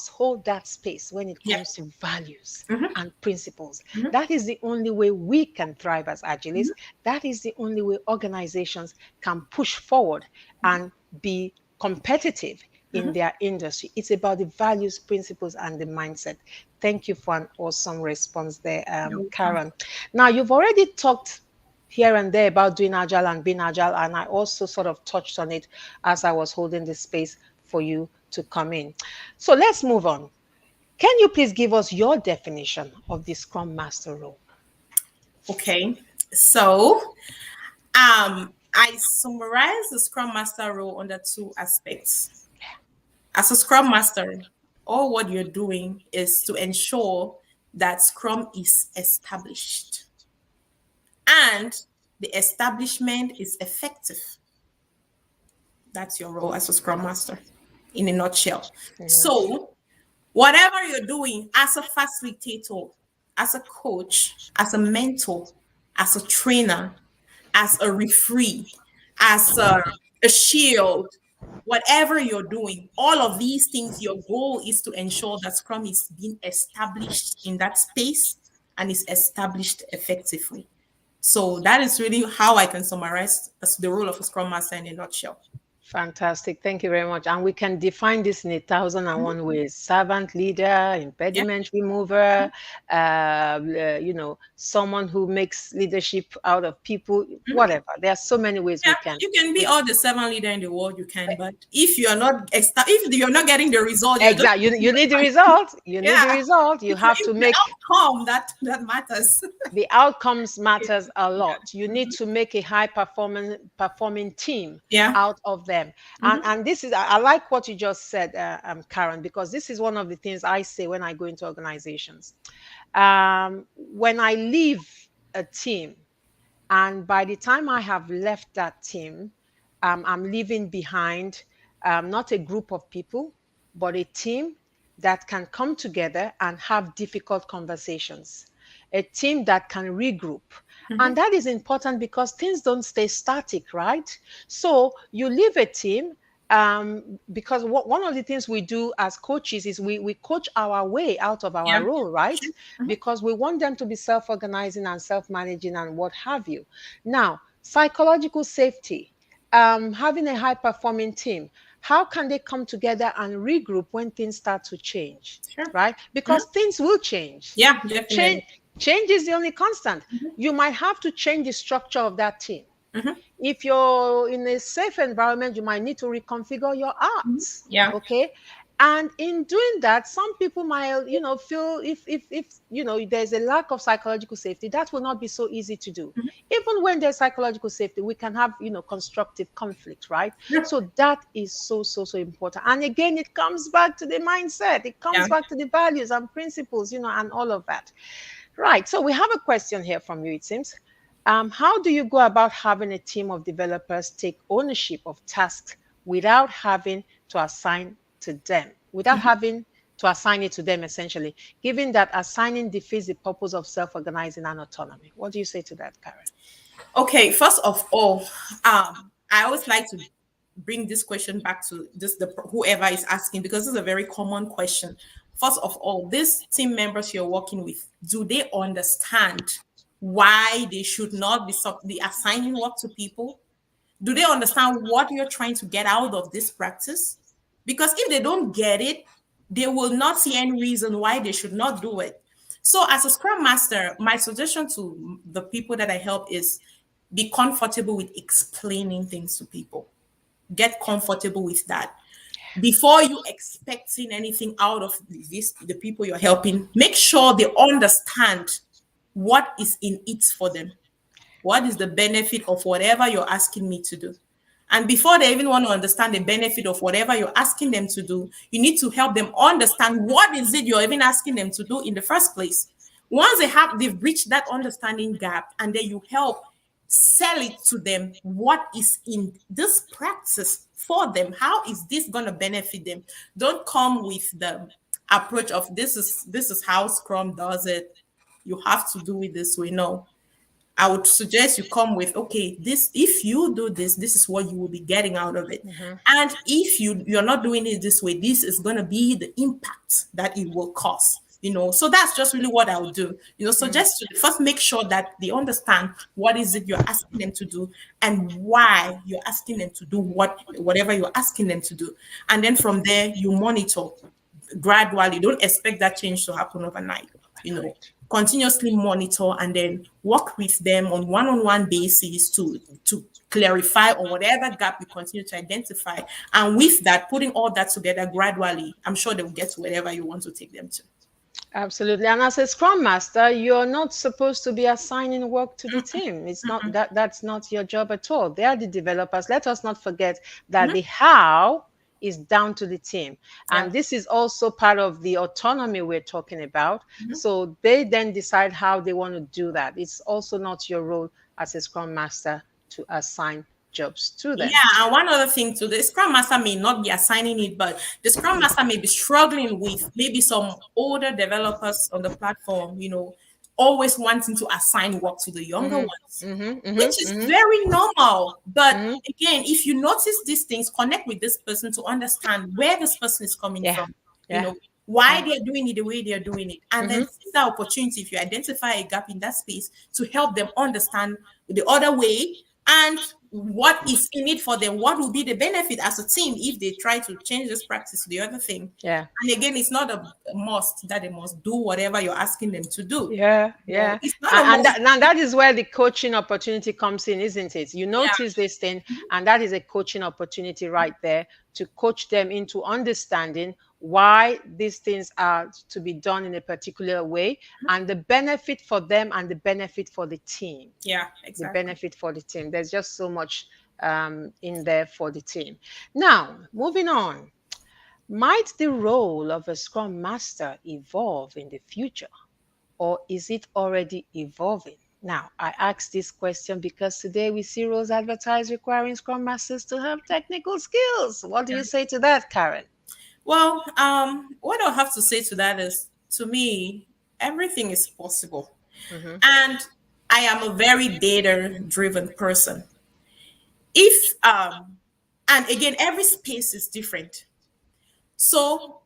hold that space when it comes to values and principles. That is the only way we can thrive as agilists. That is the only way organizations can push forward and be competitive in their industry. It's about the values, principles, and the mindset. Thank you for an awesome response there, Karen. Now, you've already talked here and there about doing agile and being agile, and I also sort of touched on it as I was holding the space for you to come in. So let's move on. Can you please give us your definition of the Scrum Master role? Okay. So I summarize the Scrum Master role under two aspects. As a Scrum Master, all what you're doing is to ensure that Scrum is established and the establishment is effective. That's your role as a Scrum Master in a nutshell. So whatever you're doing as a facilitator, as a coach, as a mentor, as a trainer, as a referee, as a shield, whatever you're doing, all of these things, your goal is to ensure that Scrum is being established in that space and is established effectively. So that is really how I can summarize the role of a Scrum Master in a nutshell. Fantastic. Thank you very much. And we can define this in 1,001 ways. Servant leader, impediment remover, someone who makes leadership out of people, whatever. There are so many ways we can. You can be all the servant leader in the world, you can, but if you're not getting the result, exactly, you need the result. You need the result. You have to make outcome that matters. The outcomes matters a lot. You need to make a high performing team out of them. And this is, I like what you just said, Karen, because this is one of the things I say when I go into organizations. When I leave a team, and by the time I have left that team, I'm leaving behind not a group of people, but a team that can come together and have difficult conversations, a team that can regroup. And that is important because things don't stay static, right? So you leave a team, because one of the things we do as coaches is we coach our way out of our Yeah. role, right? Sure. Mhm. Because we want them to be self-organizing and self-managing and what have you. Now, psychological safety, having a high-performing team, how can they come together and regroup when things start to change, Sure. right? Mhm. Because things will change. Yeah, Change, definitely. change is the only constant. Mhm. You might have to change the structure of that team. Mhm. If you're in a safe environment, you might need to reconfigure your Mhm. apps. Yeah. Okay. And in doing that, some people might, feel if there's a lack of psychological safety, that will not be so easy to do. Mhm. Even when there's psychological safety, we can have, constructive conflict, right? Yeah. So that is so, so, so important. And again, it comes back to the mindset, it Yeah. comes back to the values and principles, and all of that. Right. So we have a question here from you, it seems. How do you go about having a team of developers take ownership of tasks without having to assign to them, without Mhm. having to assign it to them, essentially, given that assigning defeats the purpose of self organizing and autonomy? What do you say to that, Karen? Okay, first of all, I always like to bring this question back to this the whoever is asking, because this is a very common question. First of all, these team members you're working with, do they understand why they should not be assigning work to people? Do they understand what you're trying to get out of this practice? Because if they don't get it, they will not see any reason why they should not do it. So, as a Scrum Master, my suggestion to the people that I help is be comfortable with explaining things to people. Get comfortable with that. Before you expecting anything out of the people you're helping, make sure they understand what is in it for them. What is the benefit of whatever you're asking me to do? And before they even want to understand the benefit of whatever you're asking them to do, you need to help them understand what is it you're even asking them to do in the first place. Once they've reached that understanding gap, and then you help sell it to them, what is in this practice for them, how is this going to benefit them? Don't come with the approach of this is how Scrum does it, you have to do it this way. No, I would suggest you come with, okay, this, if you do this, this is what you will be getting out of it. Mm-hmm. And if you're not doing it this way, this is going to be the impact that it will cause. So that's just really what I would do. So Mm-hmm. just to first make sure that they understand what is it you're asking them to do, and why you're asking them to do whatever you're asking them to do. And then from there, you monitor gradually. Don't expect that change to happen overnight. Continuously monitor, and then work with them on one-on-one basis to clarify on whatever gap you continue to identify. And with that, putting all that together gradually, I'm sure they will get to wherever you want to take them to. Absolutely. And as a scrum master, you're not supposed to be assigning work to the team. It's not that's not your job at all. They are the developers. Let us not forget that Mhm. the how is down to the team. Yeah. And this is also part of the autonomy we're talking about. Mhm. So they then decide how they want to do that. It's also not your role as a scrum master to assign jobs to them. Yeah, and one other thing too, the Scrum Master may not be assigning it, but the Scrum Master may be struggling with maybe some older developers on the platform, always wanting to assign work to the younger Mm-hmm. ones, Mm-hmm. which is Mm-hmm. very normal. But Mm-hmm. again, if you notice these things, connect with this person to understand where this person is coming Yeah. from, you Yeah. know, why Yeah. they're doing it the way they're doing it. And Mm-hmm. then seize that opportunity, if you identify a gap in that space, to help them understand the other way, and what is in it for them, what will be the benefit as a team if they try to change this practice to the other thing. Yeah. And again, it's not a must that they must do whatever you're asking them to do. Yeah, yeah. It's not a And must. now that is where the coaching opportunity comes in, isn't it? You Yeah. notice this thing, and that is a coaching opportunity right there to coach them into understanding why these things are to be done in a particular way, and the benefit for them and the benefit for the team. Yeah, The exactly. benefit for the team. There's just so much in there for the team. Now, moving on. Might the role of a Scrum Master evolve in the future? Or is it already evolving? Now, I ask this question because today we see roles advertised requiring Scrum Masters to have technical skills. What do you say to that, Karen? Well, what I'll have to say to that is, to me, everything is possible. Mm-hmm. And I am a very data driven person. If And again, every space is different. So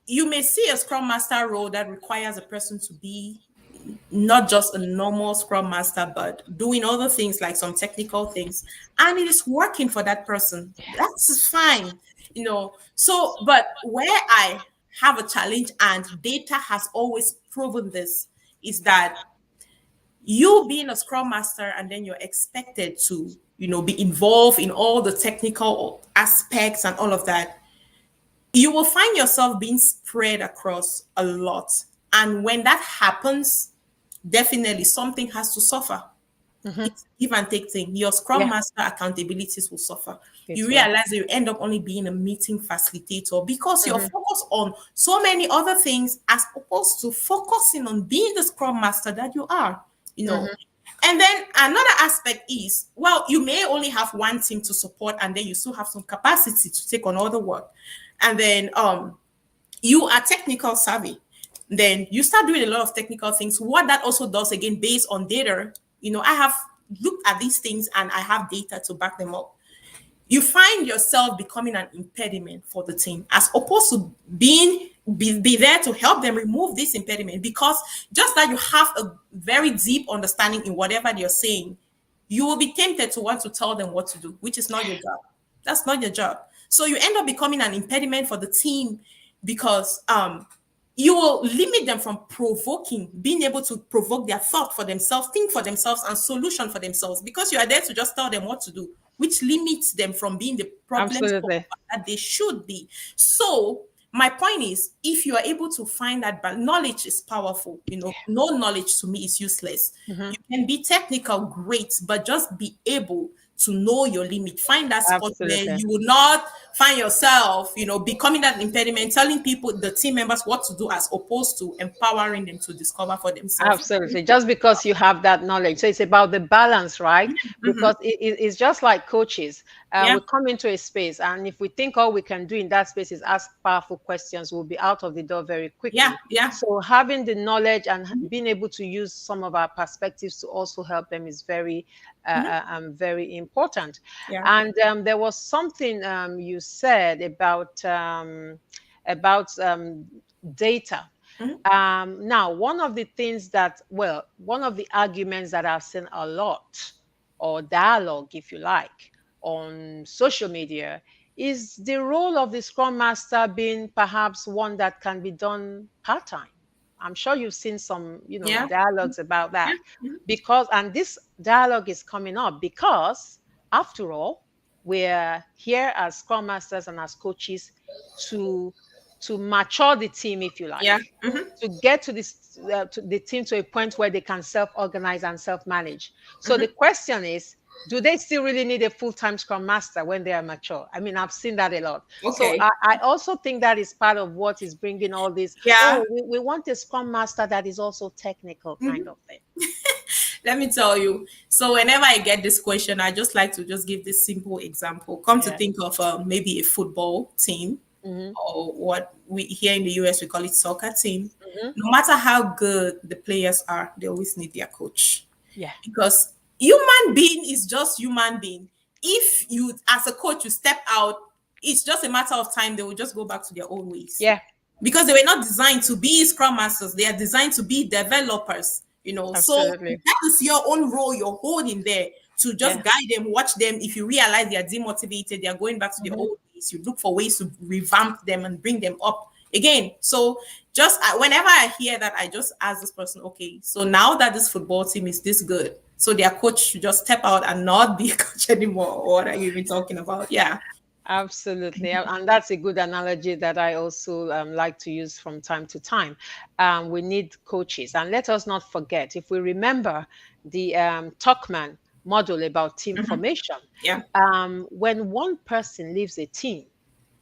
you may see a scrum master role that requires a person to be not just a normal scrum master, but doing other things like some technical things. And it is working for that person. That's fine, So, but where I have a challenge, and data has always proven this, is that you being a scrum master and then you're expected to, be involved in all the technical aspects and all of that, you will find yourself being spread across a lot. And when that happens, definitely something has to suffer. Mm-hmm. It's give and take thing. Your scrum Yeah, master accountabilities will suffer. You it's well. realize that you end up only being a meeting facilitator because you're Mm-hmm. focused on so many other things as opposed to focusing on being the scrum master that you are, you know. Mm-hmm. And then another aspect is, well, you may only have one team to support, and then you still have some capacity to take on other work. And then you are technical savvy, then you start doing a lot of technical things. What that also does, again, based on data, I have looked at these things and I have data to back them up. You find yourself becoming an impediment for the team as opposed to be there to help them remove this impediment, because just that you have a very deep understanding in whatever they're saying, you will be tempted to want to tell them what to do, which is not your job. That's not your job. So you end up becoming an impediment for the team because you will limit them from being able to provoke their thought for themselves, think for themselves, and solution for themselves, because you are there to just tell them what to do, which limits them from being the problem solver Absolutely. that they should be. So my point is, if you are able to find that knowledge is powerful, no knowledge to me is useless. Mm-hmm. You can be technical, great, but just be able to know your limit. Find that spot where Absolutely. you will not find yourself, becoming that impediment, telling people, the team members, what to do, as opposed to empowering them to discover for themselves. Absolutely. Just because you have that knowledge. So it's about the balance, right? Mhm. Because it's just like coaches. Yeah, We come into a space, and if we think all we can do in that space is ask powerful questions, we'll be out of the door very yeah, quickly. yeah. So having the knowledge and Mhm. being able to use some of our perspectives to also help them is Mhm. very important. Yeah. And there was something you said about data. Mhm. Now, one of the things that, well, one of the arguments that I've seen a lot, or dialogue, if you like, on social media is the role of the Scrum Master being perhaps one that can be done part time. I'm sure you've seen some, Yeah. dialogues about Yeah. that. Mhm. Because, and this dialogue is coming up because, after all, we're here as Scrum Masters and as coaches to mature the team, if you like, Yeah. Mhm. to get to the team to a point where they can self-organize and self-manage. So the Mhm. question is, do they still really need a full-time scrum master when they are mature? I mean, I've seen that a lot. So Okay. I also think that is part of what is bringing all this. Yeah. Oh, we want a scrum master that is also technical kind Mhm. of thing. Let me tell you. So whenever I get this question, I just like to just give this simple example. Come to Yeah. think of maybe a football team, Hmm. or what we here in the US we call it soccer team. Hmm. No matter how good the players are, they always need their coach, Yeah. because human being is just human being. If you, as a coach, you step out, it's just a matter of time. They will just go back to their old ways, Yeah. because they were not designed to be scrum masters. They are designed to be developers, so Absolutely. that is your own role you're holding there, to just Yeah. guide them, watch them. If you realize they are demotivated, they are going back to their Hmm. old ways, you look for ways to revamp them and bring them up again. So just whenever I hear that, I just ask this person, okay, so now that this football team is this good, so their coach should just step out and not be a coach anymore, or what are you even talking about? Yeah. Absolutely. And that's a good analogy that I also like to use from time to time. We need coaches. And let us not forget, if we remember the Tuckman model about team Mhm. formation, Yeah. when one person leaves a team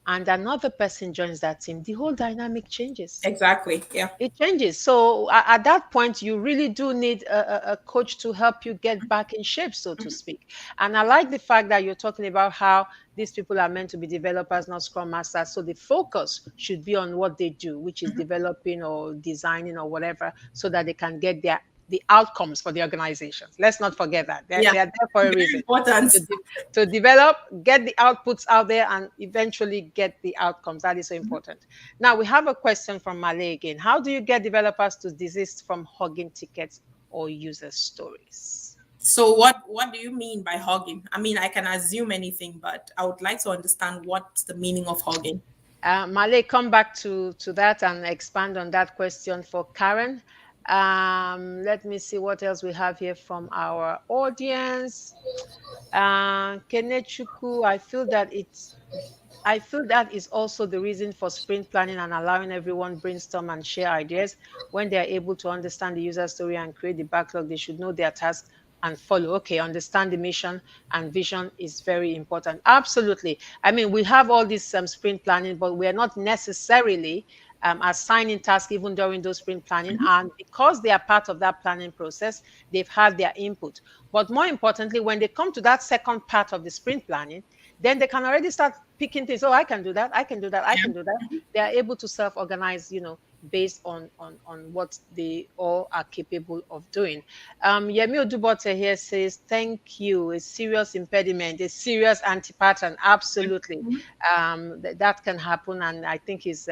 and another person joins that team, the whole dynamic changes. Exactly. Yeah. It changes. So at that point, you really do need a coach to help you get back in shape, so to Mhm. speak. And I like the fact that you're talking about how these people are meant to be developers, not scrum masters. So the focus should be on what they do, which is Mhm. developing or designing or whatever, so that they can get their the outcomes for the organizations. Let's not forget that. Yeah. They are there for a Very reason. important. To, to develop, get the outputs out there, and eventually get the outcomes. That is so important. Now, we have a question from Malay again. How do you get developers to desist from hogging tickets or user stories? So what do you mean by hogging? I mean, I can assume anything, but I would like to understand what's the meaning of hogging. Malay, come back to that and expand on that question for Karen. Let me see what else we have here from our audience. Kenechuku, I feel that is also the reason for sprint planning and allowing everyone brainstorm and share ideas. When they are able to understand the user story and create the backlog, they should know their task and follow. Okay, understand the mission and vision is very important. Absolutely. I mean, we have all this sprint planning, but we are not necessarily assigning tasks even during those sprint planning. And because they are part of that planning process, they've had their input. But more importantly, when they come to that second part of the sprint planning, then they can already start picking things. Oh, I can do that. I can do that. I can do that. They are able to self-organize, based on what they all are capable of doing. Yemi Odubote here says, thank you. A serious impediment, a serious anti-pattern. Absolutely. That can happen. And I think is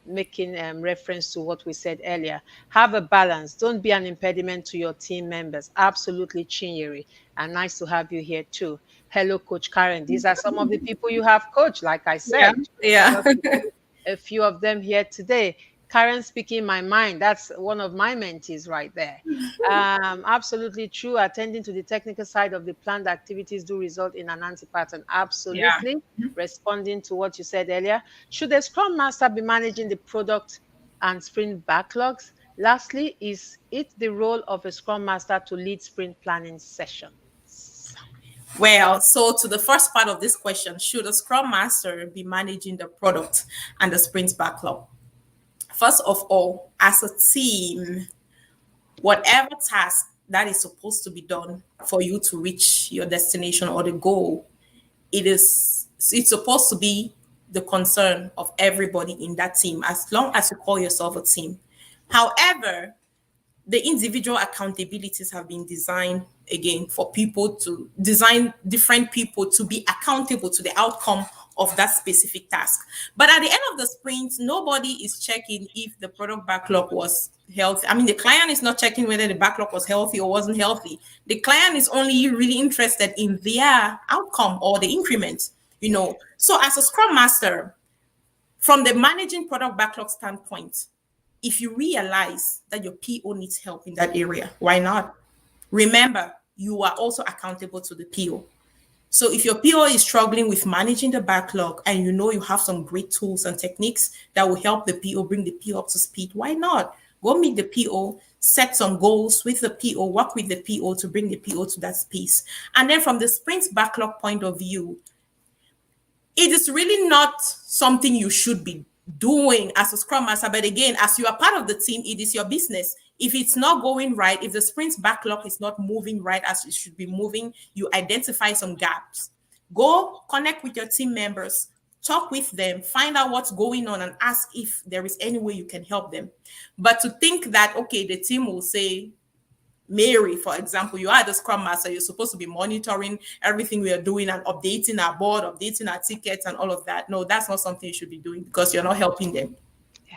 making reference to what we said earlier. Have a balance. Don't be an impediment to your team members. Absolutely, Chinyeri. And nice to have you here too. Hello, Coach Karen. These are some of the people you have coached, like I Yeah. said. Yeah. A few of them here today. Karen speaking my mind. That's one of my mentees right there. Absolutely true. Attending to the technical side of the planned activities do result in an anti-pattern. Yeah. Absolutely. Responding to what you said earlier. Should a Scrum Master be managing the product and sprint backlogs? Lastly, is it the role of a Scrum Master to lead sprint planning sessions? Well, so to the first part of this question, should a Scrum Master be managing the product and the sprint backlog? First of all, as a team, whatever task that is supposed to be done for you to reach your destination or the goal, it's supposed to be the concern of everybody in that team, as long as you call yourself a team. However, the individual accountabilities have been designed again for people to design different people to be accountable to the outcome of that specific task. But at the end of the sprint, nobody is checking if the product backlog was healthy. I mean, the client is not checking whether the backlog was healthy or wasn't healthy. The client is only really interested in their outcome or the increment, So as a Scrum Master, from the managing product backlog standpoint, if you realize that your PO needs help in that area, why not? Remember, you are also accountable to the PO. So if your PO is struggling with managing the backlog and you have some great tools and techniques that will help the PO bring the PO up to speed, why not? Go meet the PO, set some goals with the PO, work with the PO to bring the PO to that space. And then from the sprint backlog point of view, it is really not something you should be doing as a Scrum Master. But again, as you are part of the team, it is your business. If it's not going right, if the sprint backlog is not moving right as it should be moving, you identify some gaps. Go connect with your team members, talk with them, find out what's going on, and ask if there is any way you can help them. But to think that, okay, the team will say, Mary, for example, you are the Scrum Master, you're supposed to be monitoring everything we are doing and updating our board, updating our tickets and all of that. No, that's not something you should be doing because you're not helping them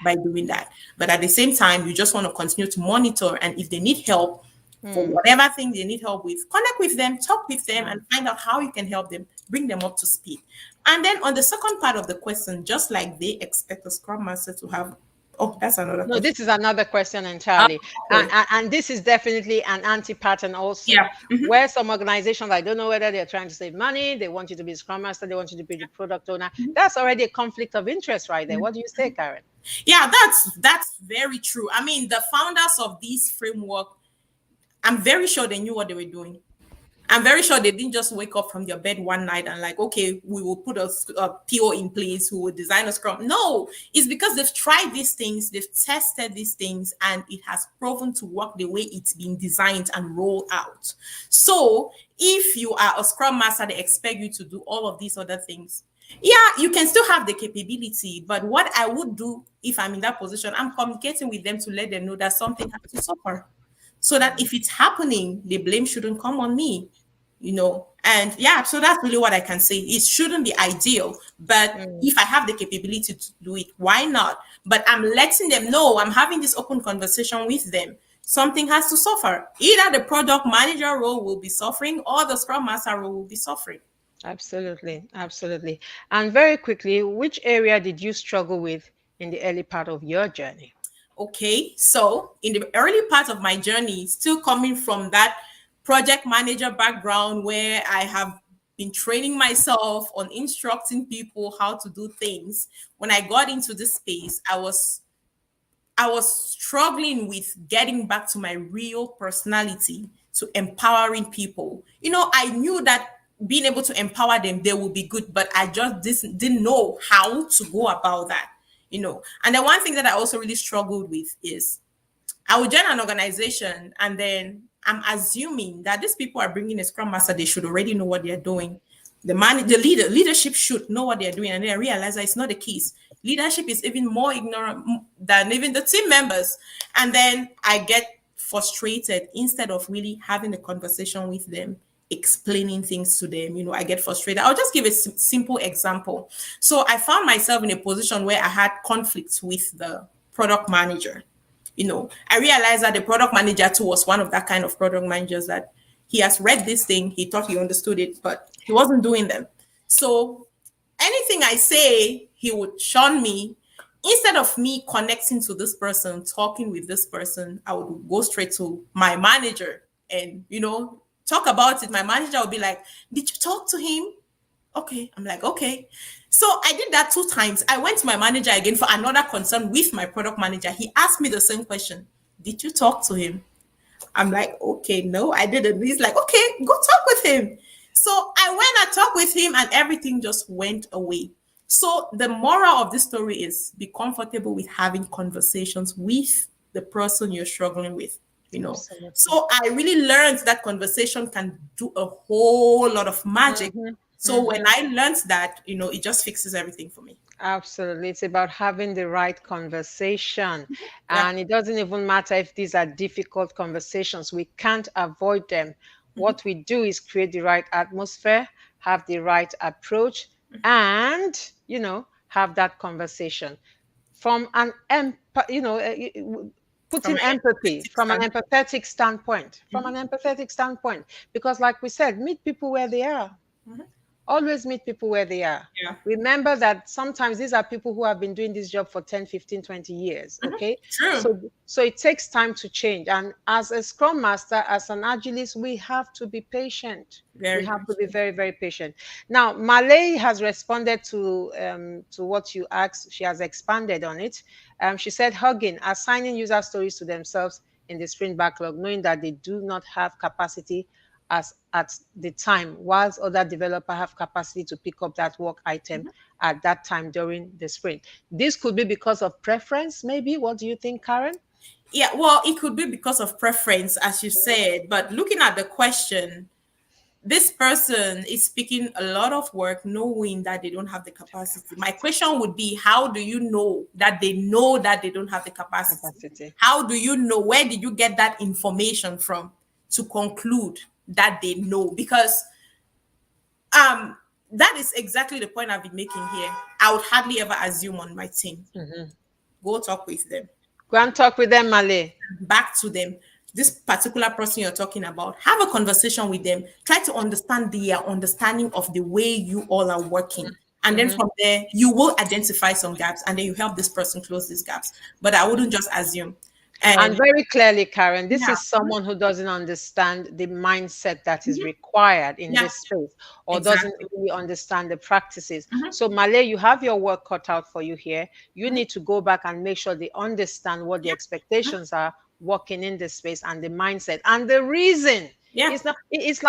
by doing that. But at the same time, you just want to continue to monitor. And if they need help for whatever thing they need help with, connect with them, talk with them, and find out how you can help them, bring them up to speed. And then on the second part of the question, just like they expect a Scrum Master to have, that's another question. No, this is another question entirely. Okay. And this is definitely an anti-pattern also. Yeah. Where some organizations, I don't know whether they're trying to save money, they want you to be Scrum Master, they want you to be the product owner. That's already a conflict of interest right there. What do you say, Karen? Yeah, that's very true. I mean, the founders of this framework, I'm very sure they knew what they were doing. I'm very sure they didn't just wake up from their bed one night and like, okay, we will put a PO in place who will design a Scrum. No, it's because they've tried these things, they've tested these things, and it has proven to work the way it's been designed and rolled out. So if you are a Scrum Master, they expect you to do all of these other things. Yeah, you can still have the capability, but what I would do if I'm in that position, I'm communicating with them to let them know that something has to suffer. so that if it's happening, the blame shouldn't come on me, And yeah, so that's really what I can say. It shouldn't be ideal, but Mm, if I have the capability to do it, why not? But I'm letting them know, I'm having this open conversation with them. Something has to suffer. Either the product manager role will be suffering or the scrum master role will be suffering. absolutely, absolutely. And very quickly, which area did you struggle with in the early part of your journey? Okay, so in the early part of my journey, still coming from that project manager background where I have been training myself on instructing people how to do things, when I got into this space, I was struggling with getting back to my real personality, to empowering people. I knew that being able to empower them, they will be good, but I just didn't know how to go about that. And the one thing that I also really struggled with is I would join an organization and then I'm assuming that these people are bringing a scrum master. They should already know what they're doing. Leadership should know what they're doing. And then I realize that it's not the case. Leadership is even more ignorant than even the team members. And then I get frustrated instead of really having a conversation with them, explaining things to them. I get frustrated. I'll just give a simple example. So I found myself in a position where I had conflicts with the product manager. I realized that the product manager too was one of that kind of product managers that he has read this thing, he thought he understood it, but he wasn't doing them. So anything I say, he would shun me. Instead of me connecting to this person, talking with this person, I would go straight to my manager and, talk about it. My manager would be like, "Did you talk to him?" Okay. I'm like, okay. So I did that 2 times. I went to my manager again for another concern with my product manager. He asked me the same question. Did you talk to him? I'm like, okay, no, I didn't. He's like, okay, go talk with him. So I went and talked with him and everything just went away. So the moral of this story is be comfortable with having conversations with the person you're struggling with, you know. Absolutely. So I really learned that conversation can do a whole lot of magic. Mm-hmm. So when Mm-hmm. I learned that, it just fixes everything for me. Absolutely. It's about having the right conversation. Yeah. And it doesn't even matter if these are difficult conversations, we can't avoid them. What we do is create the right atmosphere, have the right approach, and, have that conversation from an From putting an empathy empathetic from an standpoint. empathetic standpoint, Mhm. because like we said, meet people where they are. Mhm. Always meet people where they are. Yeah. Remember that sometimes these are people who have been doing this job for 10, 15, 20 years. Mhm. Okay. True. So it takes time to change. And as a scrum master, as an agilist, we have to be patient. We Very have to be patient. very, very patient. Now, Malay has responded to what you asked. She has expanded on it. She said, hugging, assigning user stories to themselves in the sprint backlog, knowing that they do not have capacity as at the time, whilst other developer have capacity to pick up that work item at that time during the sprint. This could be because of preference, maybe. What do you think, Karen? Yeah, well, it could be because of preference, as you said, but looking at the question, this person is speaking a lot of work knowing that they don't have the capacity. My question would be, how do you know that they don't have the capacity? Capacity. How do you know? Where did you get that information from to conclude that they know? Because um that is exactly the point I've been making here. I would hardly ever assume on my team. Mhm. Go talk with them, Go and talk with them, Malay. back to them. This particular person you're talking about, have a conversation with them, try to understand their understanding of the way you all are working, and then Mhm. from there you will identify some gaps and then you help this person close these gaps. But I wouldn't just assume. And And very clearly, Karen, this yeah. is someone who doesn't understand the mindset that is Mhm. required in Yeah, this space, or doesn't exactly. really understand the practices. Mhm. So, Malay, you have your work cut out for you here. You Mhm. need to go back and make sure they understand what the Yeah. Mhm. expectations are working in this space and the mindset and the reason. Yeah. It's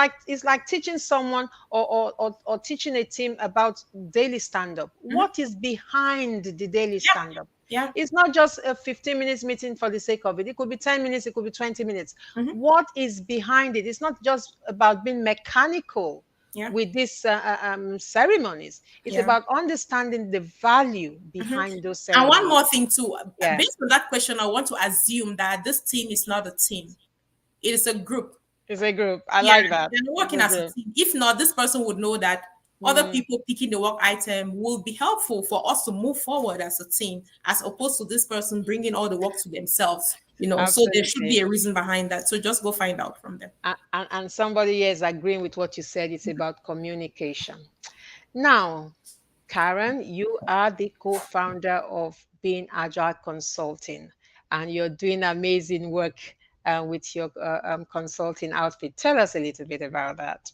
like teaching someone or teaching a team about daily stand-up. Mhm. What is behind the daily Yeah. stand-up? Yeah. It's not just a 15 minutes meeting for the sake of it. It could be 10 minutes, it could be 20 minutes. Mhm. What is behind it? It's not just about being mechanical Yeah. with these ceremonies. It's Yeah. about understanding the value Mhm. behind those And one ceremonies. more thing too, Yeah. based on that question, I want to assume that this team is not a team. It is a group. It's a group. I Yeah, like that. they're It's working a as a group. team. If not, this person would know that other Mm, people picking the work item will be helpful for us to move forward as a team, as opposed to this person bringing all the work to themselves. So there should be absolutely. a reason behind that. So just go find out from them. And somebody here is agreeing with what you said. It's about communication. Now, Karen, you are the co-founder of Being Agile Consulting, and you're doing amazing work with your consulting outfit. Tell us a little bit about that.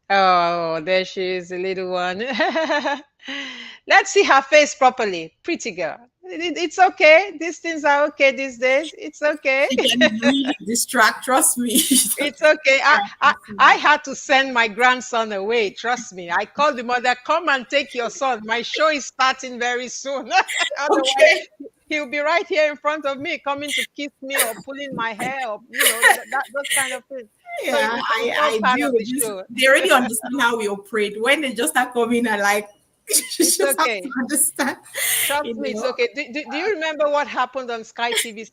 Oh, there she is, the little one. Let's see her face properly. Pretty girl. It's okay. These things are okay these days. It's okay. She can really distract. Trust me. It's okay. I had to send my grandson away. Trust me. I called the mother, come and take your son. My show is starting very soon. Otherwise, Okay. he'll be right here in front of me, coming to kiss me or pulling my hair or, those kind of things. So Yeah, it's all I part do. of the show. They already understand how we operate. When they just start coming and like, you It's just have to okay. understand. Trust You me, it's know. okay. Do you remember what happened on Sky TV,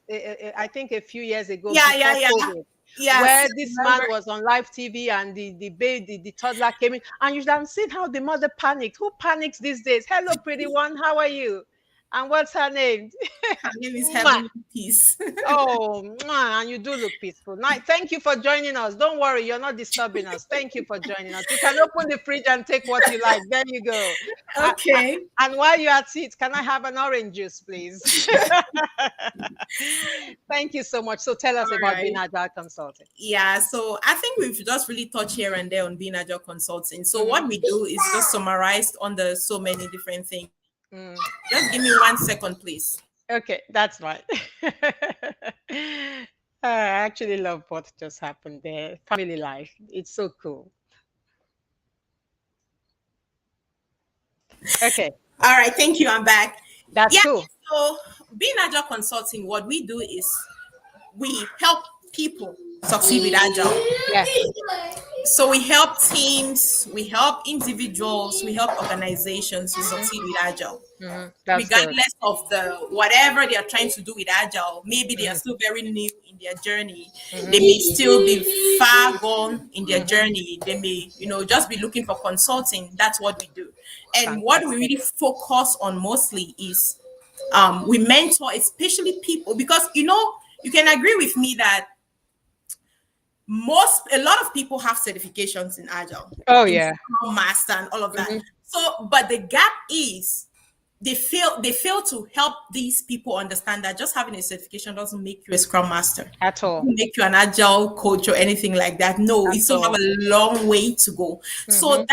I think a few years ago Yeah, before yeah, yeah. COVID, Yes, where I this man remember. was on live TV and the baby, the toddler came in, and you should have seen how the mother panicked. Who panics these days? Hello, pretty one, how are you? And what's her name? Her name is Mwah. Heavenly Peace. Oh, mwah, and you do look peaceful. Now, thank you for joining us. Don't worry, you're not disturbing us. Thank you for joining us. You can open the fridge and take what you like. There you go. Okay. And while you're at it, can I have an orange juice, please? Thank you so much. So tell us All about being right. agile consulting. Yeah, so I think we've just really touched here and there on being agile consulting. So what Mhm, we do is just summarized under so many different things. mm. Just give me 1 second, please. Okay, that's right. I actually love what just happened there. Family life. It's so cool. Okay, All right, thank you. I'm back. that's Yeah, cool. so being agile consulting, what we do is we help people succeed with agile. Yeah. So we help teams, we help individuals, we help organizations to Hmm. succeed with agile, That's good. regardless of the whatever they are trying to do with agile. Maybe they are Hmm. still very new in their journey. Hmm. They may still be far gone in their Hmm. journey. They may, just be looking for consulting. That's what we do. And what we Fantastic. really focus on mostly is we mentor, especially people, because you can agree with me that a lot of people have certifications in agile, Oh in yeah. Scrum master and all of that. Hmm. So but the gap is they fail to help these people understand that just having a certification doesn't make you a scrum master, At all. doesn't make you an agile coach or anything like that. No, At you still have all. a long way to go. Hmm. So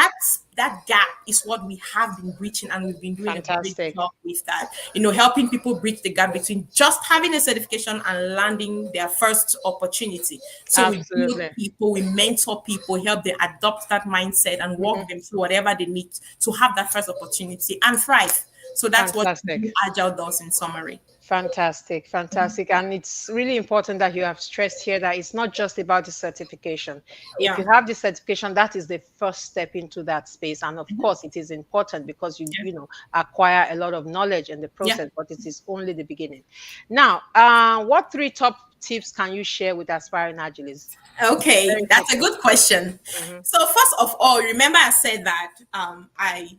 that gap is what we have been breaching, and we've been doing a great Fantastic. job with that. Helping people bridge the gap between just having a certification and landing their first opportunity. So we build Absolutely. people, we mentor people, help them adopt that mindset and Hmm. walk them through whatever they need to have that first opportunity and thrive. So that's what Fantastic. Agile does in summary. Fantastic, fantastic. And it's really important that you have stressed here that it's not just about the certification. If Yeah. you have the certification, that is the first step into that space. And of course, it is important because acquire a lot of knowledge in the Yeah. process, but it is only the beginning. Now, what three top tips can you share with aspiring agilists? Okay, Very that's a quickly. good question. Hmm. So first of all, remember I said that I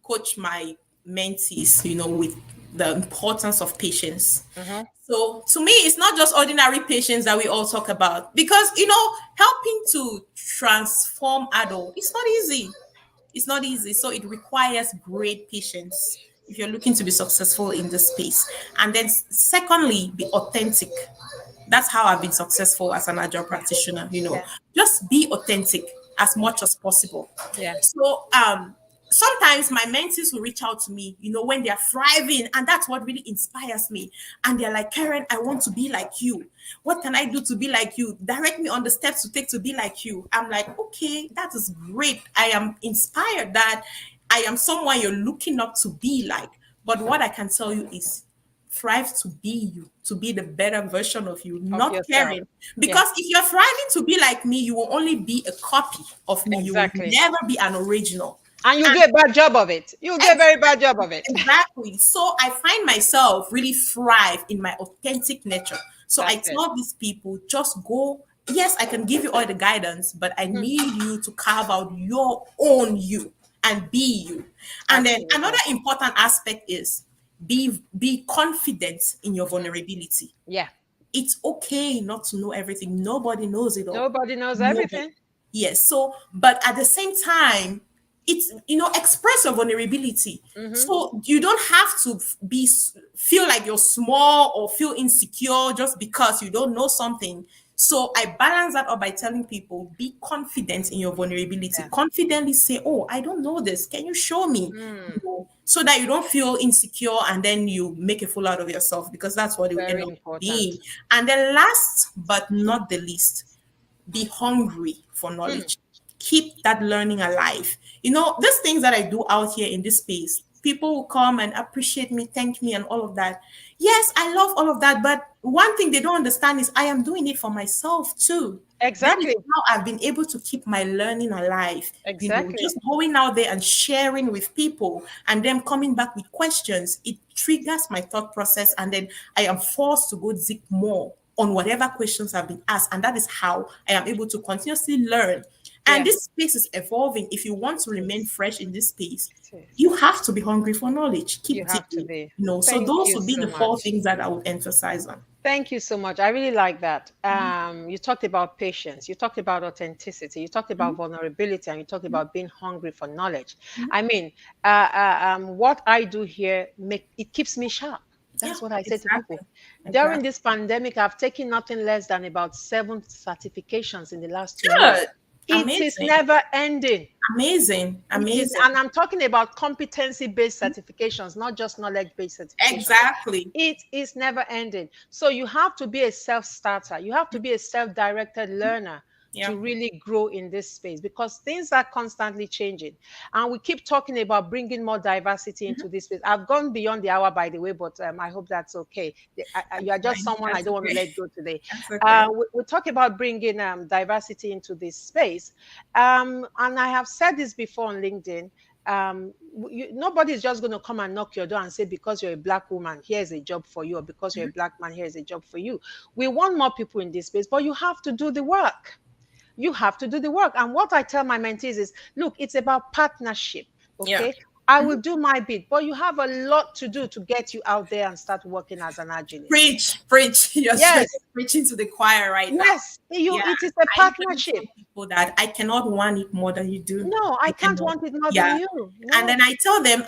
coach my mentees, with the importance of patience. Hmm. So to me, it's not just ordinary patience that we all talk about because helping to transform adult, it's not easy. It's not easy. So it requires great patience if you're looking to be successful in this space. And then secondly, be authentic. That's how I've been successful as an agile Yeah, practitioner. yeah, Just be authentic as much as possible. yeah. So sometimes my mentees will reach out to me, when they're thriving, and that's what really inspires me. And they're like, Karen, I want to be like you. What can I do to be like you? Direct me on the steps to take to be like you. I'm like, okay, that is great. I am inspired that I am someone you're looking up to be like. But what I can tell you is thrive to be you, to be the better version of you, Of not yourself. caring. Yeah, Because if you're thriving to be like me, you will only be a copy of me. You will exactly. never be an original. And you And do a bad job of it. You do a very bad job of it. exactly. So I find myself really thrive in my authentic nature. So I That's it. tell these people, just go. Yes, I can give you all the guidance, but I Hmm. need you to carve out your own you and be you. And then another Absolutely. important aspect is be confident in your vulnerability. Yeah. It's okay not to know everything. Nobody knows it all. Nobody knows Nobody. everything. Yes. So, but at the same time, it's, express your vulnerability. Hmm. So you don't have to feel like you're small or feel insecure just because you don't know something. So I balance that up by telling people, be confident in your vulnerability. Yeah. Confidently say, "Oh, I don't know this. Can you show me?" Mm. So that you don't feel insecure and then you make a fool out of yourself, because that's what it will end Very up being. important. And then last but not the least, be hungry for Hmm. knowledge. Keep that learning alive. These things that I do out here in this space, people will come and appreciate me, thank me, and all of that. Yes, I love all of that. But one thing they don't understand is I am doing it for myself too. That is Exactly. how I've been able to keep my learning alive. Exactly. Just going out there and sharing with people and them coming back with questions, it triggers my thought process. And then I am forced to go dig more on whatever questions have been asked. And that is how I am able to continuously learn. And Yeah. this space is evolving. If you want to It remain is. fresh in this space, It is. you have to be hungry for knowledge. You Keep have to digging. be. So Thank those you would be so the four much. things that I would emphasize on. Thank you so much. I really like that. You talked about patience, you talked about authenticity, you talked about vulnerability, and you talked about being hungry for knowledge. I mean, what I do here it keeps me sharp. Yeah, That's what I say to exactly. people. During Exactly. this pandemic, I've taken nothing less than about 7 certifications in the last 2 years. Good. It is Amazing. never ending. Amazing. It is, Amazing. and I'm talking about competency-based certifications, not just knowledge-based certifications. Exactly. It is never ending. So you have to be a self-starter. You have to be a self-directed learner Yeah. to really grow in this space because things are constantly changing. And we keep talking about bringing more diversity into this space. I've gone beyond the hour, by the way, but I hope that's okay. You That's are just fine. someone I That's don't want to okay. let go today. That's okay. We talk about bringing diversity into this space. And I have said this before on LinkedIn. Nobody's just going to come and knock your door and say, because you're a black woman, here's a job for you, or because you're a black man, here's a job for you. We want more people in this space, but you have to do the work. You have to do the work. And what I tell my mentees is, look, it's about partnership. Yeah. Okay. I will do my bit, but you have a lot to do to get you out there and start working as an agilist. Preach, preach. You're Yes. preaching to the choir right now. Yes. Yeah. It is a I usually partnership. tell people that I cannot want it more than you do. No, I I can't cannot. want it more than Yeah. you. And No. then I tell them,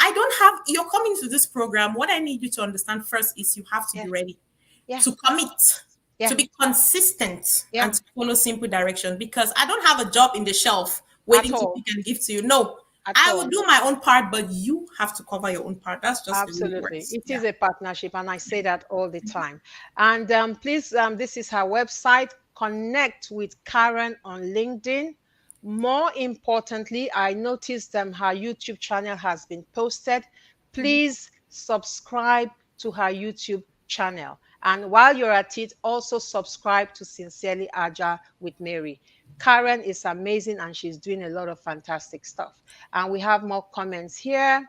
you're coming to this program. What I need you to understand first is you have to Yeah. be ready Yeah. to commit, Yeah. to be consistent, Yeah. and to follow simple direction, because I don't have a job in the shelf At waiting to all. pick and give to you. No, At I will all. do my own part, but you have to cover your own part. That's just the way it Absolutely. works. It Yeah. is a partnership, and I say that all the time. And please, this is her website. Connect with Karen on LinkedIn. More importantly, I noticed her YouTube channel has been posted. Please subscribe to her YouTube channel. And while you're at it, also subscribe to Sincerely Agile with Mary. Karen is amazing and she's doing a lot of fantastic stuff. And we have more comments here.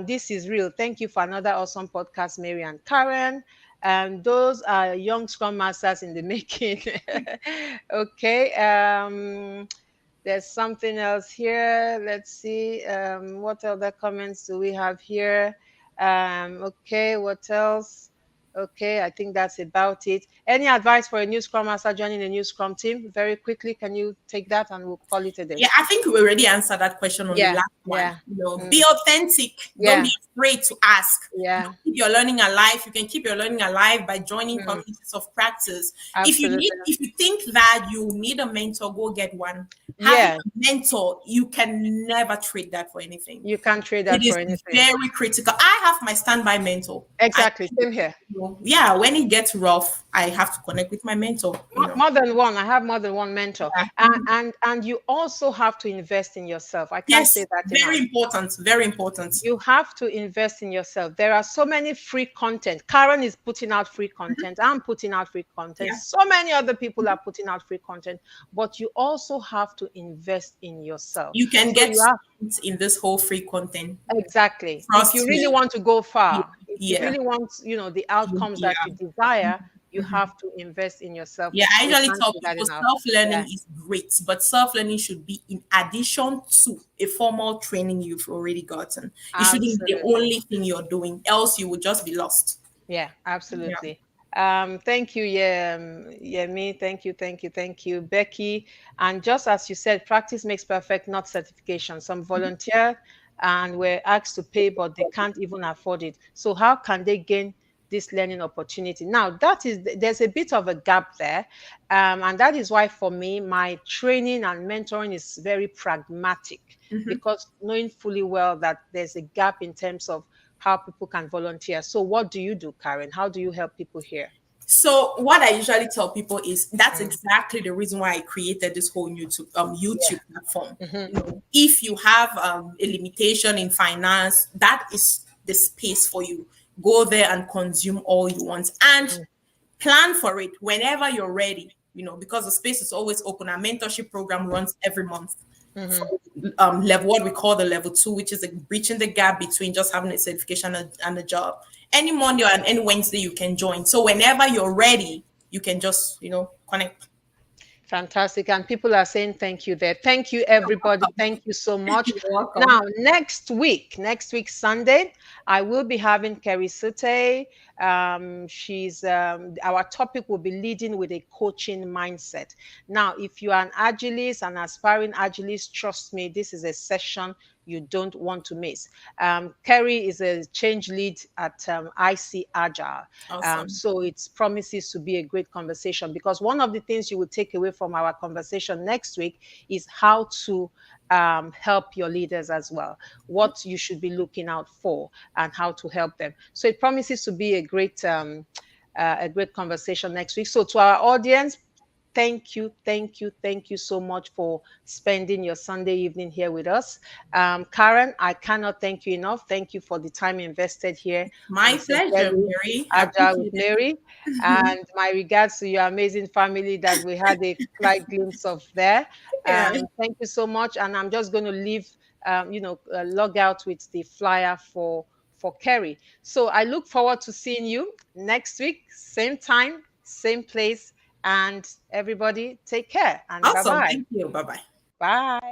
This is real. Thank you for another awesome podcast, Mary and Karen. Those are young Scrum Masters in the making. Okay. There's something else here. Let's see. What other comments do we have here? Okay. What else? Okay, I think that's about it. Any advice for a new Scrum Master joining a new Scrum team? Very quickly, can you take that and we'll call it a day? Yeah, I think we already answered that question on the Yeah, last one. yeah, Be authentic. Don't yeah, be afraid to ask. yeah. Keep your learning alive. You can keep your learning alive by joining Mm, communities of practice. absolutely. If you think that you need a mentor, go get one. Having Yeah, a mentor, you can never trade that for anything. you can't trade It that is for anything. very critical. I have my standby mentor. I, Exactly. Same here. yeah, when it gets rough, I have to connect with my mentor. More than one. I have more than one mentor. Yeah. And you also have to invest in yourself. I can't say Yes, that very enough. important. Very important. You have to invest in yourself. There are so many free content. Karen is putting out free content. I'm putting out free content. Yeah. So many other people are putting out free content. But you also have to invest in yourself. You can So get you have in this whole free content. exactly. If you Trust really me. want to go Yeah. far, if you Yeah. really want, the outcomes Yeah. that you desire, You have to invest in yourself. Yeah, I We usually can't tell do that people enough. self learning Yeah, is great, but self learning should be in addition to a formal training you've already gotten. It shouldn't be the absolutely. only thing you're doing, else you would just be lost. Yeah, Yeah. absolutely. Thank you, yeah, Yemi. Thank you, thank you, thank you, Becky. And just as you said, practice makes perfect, not certification. Some volunteer and were asked to pay, but they can't even afford it. So how can they gain this learning opportunity? Now, there's a bit of a gap there, and that is why for me, my training and mentoring is very pragmatic because knowing fully well that there's a gap in terms of how people can volunteer. So what do you do, Karen? How do you help people here? So what I usually tell people is that's Mm, exactly the reason why I created this whole yeah. YouTube platform. Hmm. If you have a limitation in finance, that is the space for you. Go there and consume all you want and plan for it whenever you're ready. Because the space is always open. Our mentorship program runs every month. For Hmm. level what we call the level two, which is like bridging the gap between just having a certification and a job. Any Monday and any Wednesday you can join. So whenever you're ready, you can just connect. Fantastic. And people are saying thank you there. Thank you, everybody. Thank you so much. You're welcome. Now, next week, Sunday, I will be having Kerry Sute. She's our topic will be leading with a coaching mindset. Now, if you are an agilist, an aspiring agilist, trust me, this is a session you don't want to miss. Kerry is a change lead at IC Agile. Awesome. So it promises to be a great conversation because one of the things you will take away from our conversation next week is how to help your leaders as well, what you should be looking out for, and how to help them. So it promises to be a great conversation next week. So to our audience, thank you, thank you, thank you so much for spending your Sunday evening here with us. Karen, I cannot thank you enough. Thank you for the time invested here on My pleasure, Sincerely Mary. I Agile with appreciate it. Mary. And my regards to your amazing family that we had a slight glimpse of there. Yeah. Thank you so much. And I'm just going to leave, log out with the flyer for Kerry. So I look forward to seeing you next week, same time, same place. And everybody, take care and bye Awesome. bye. Thank you. Bye bye. Bye.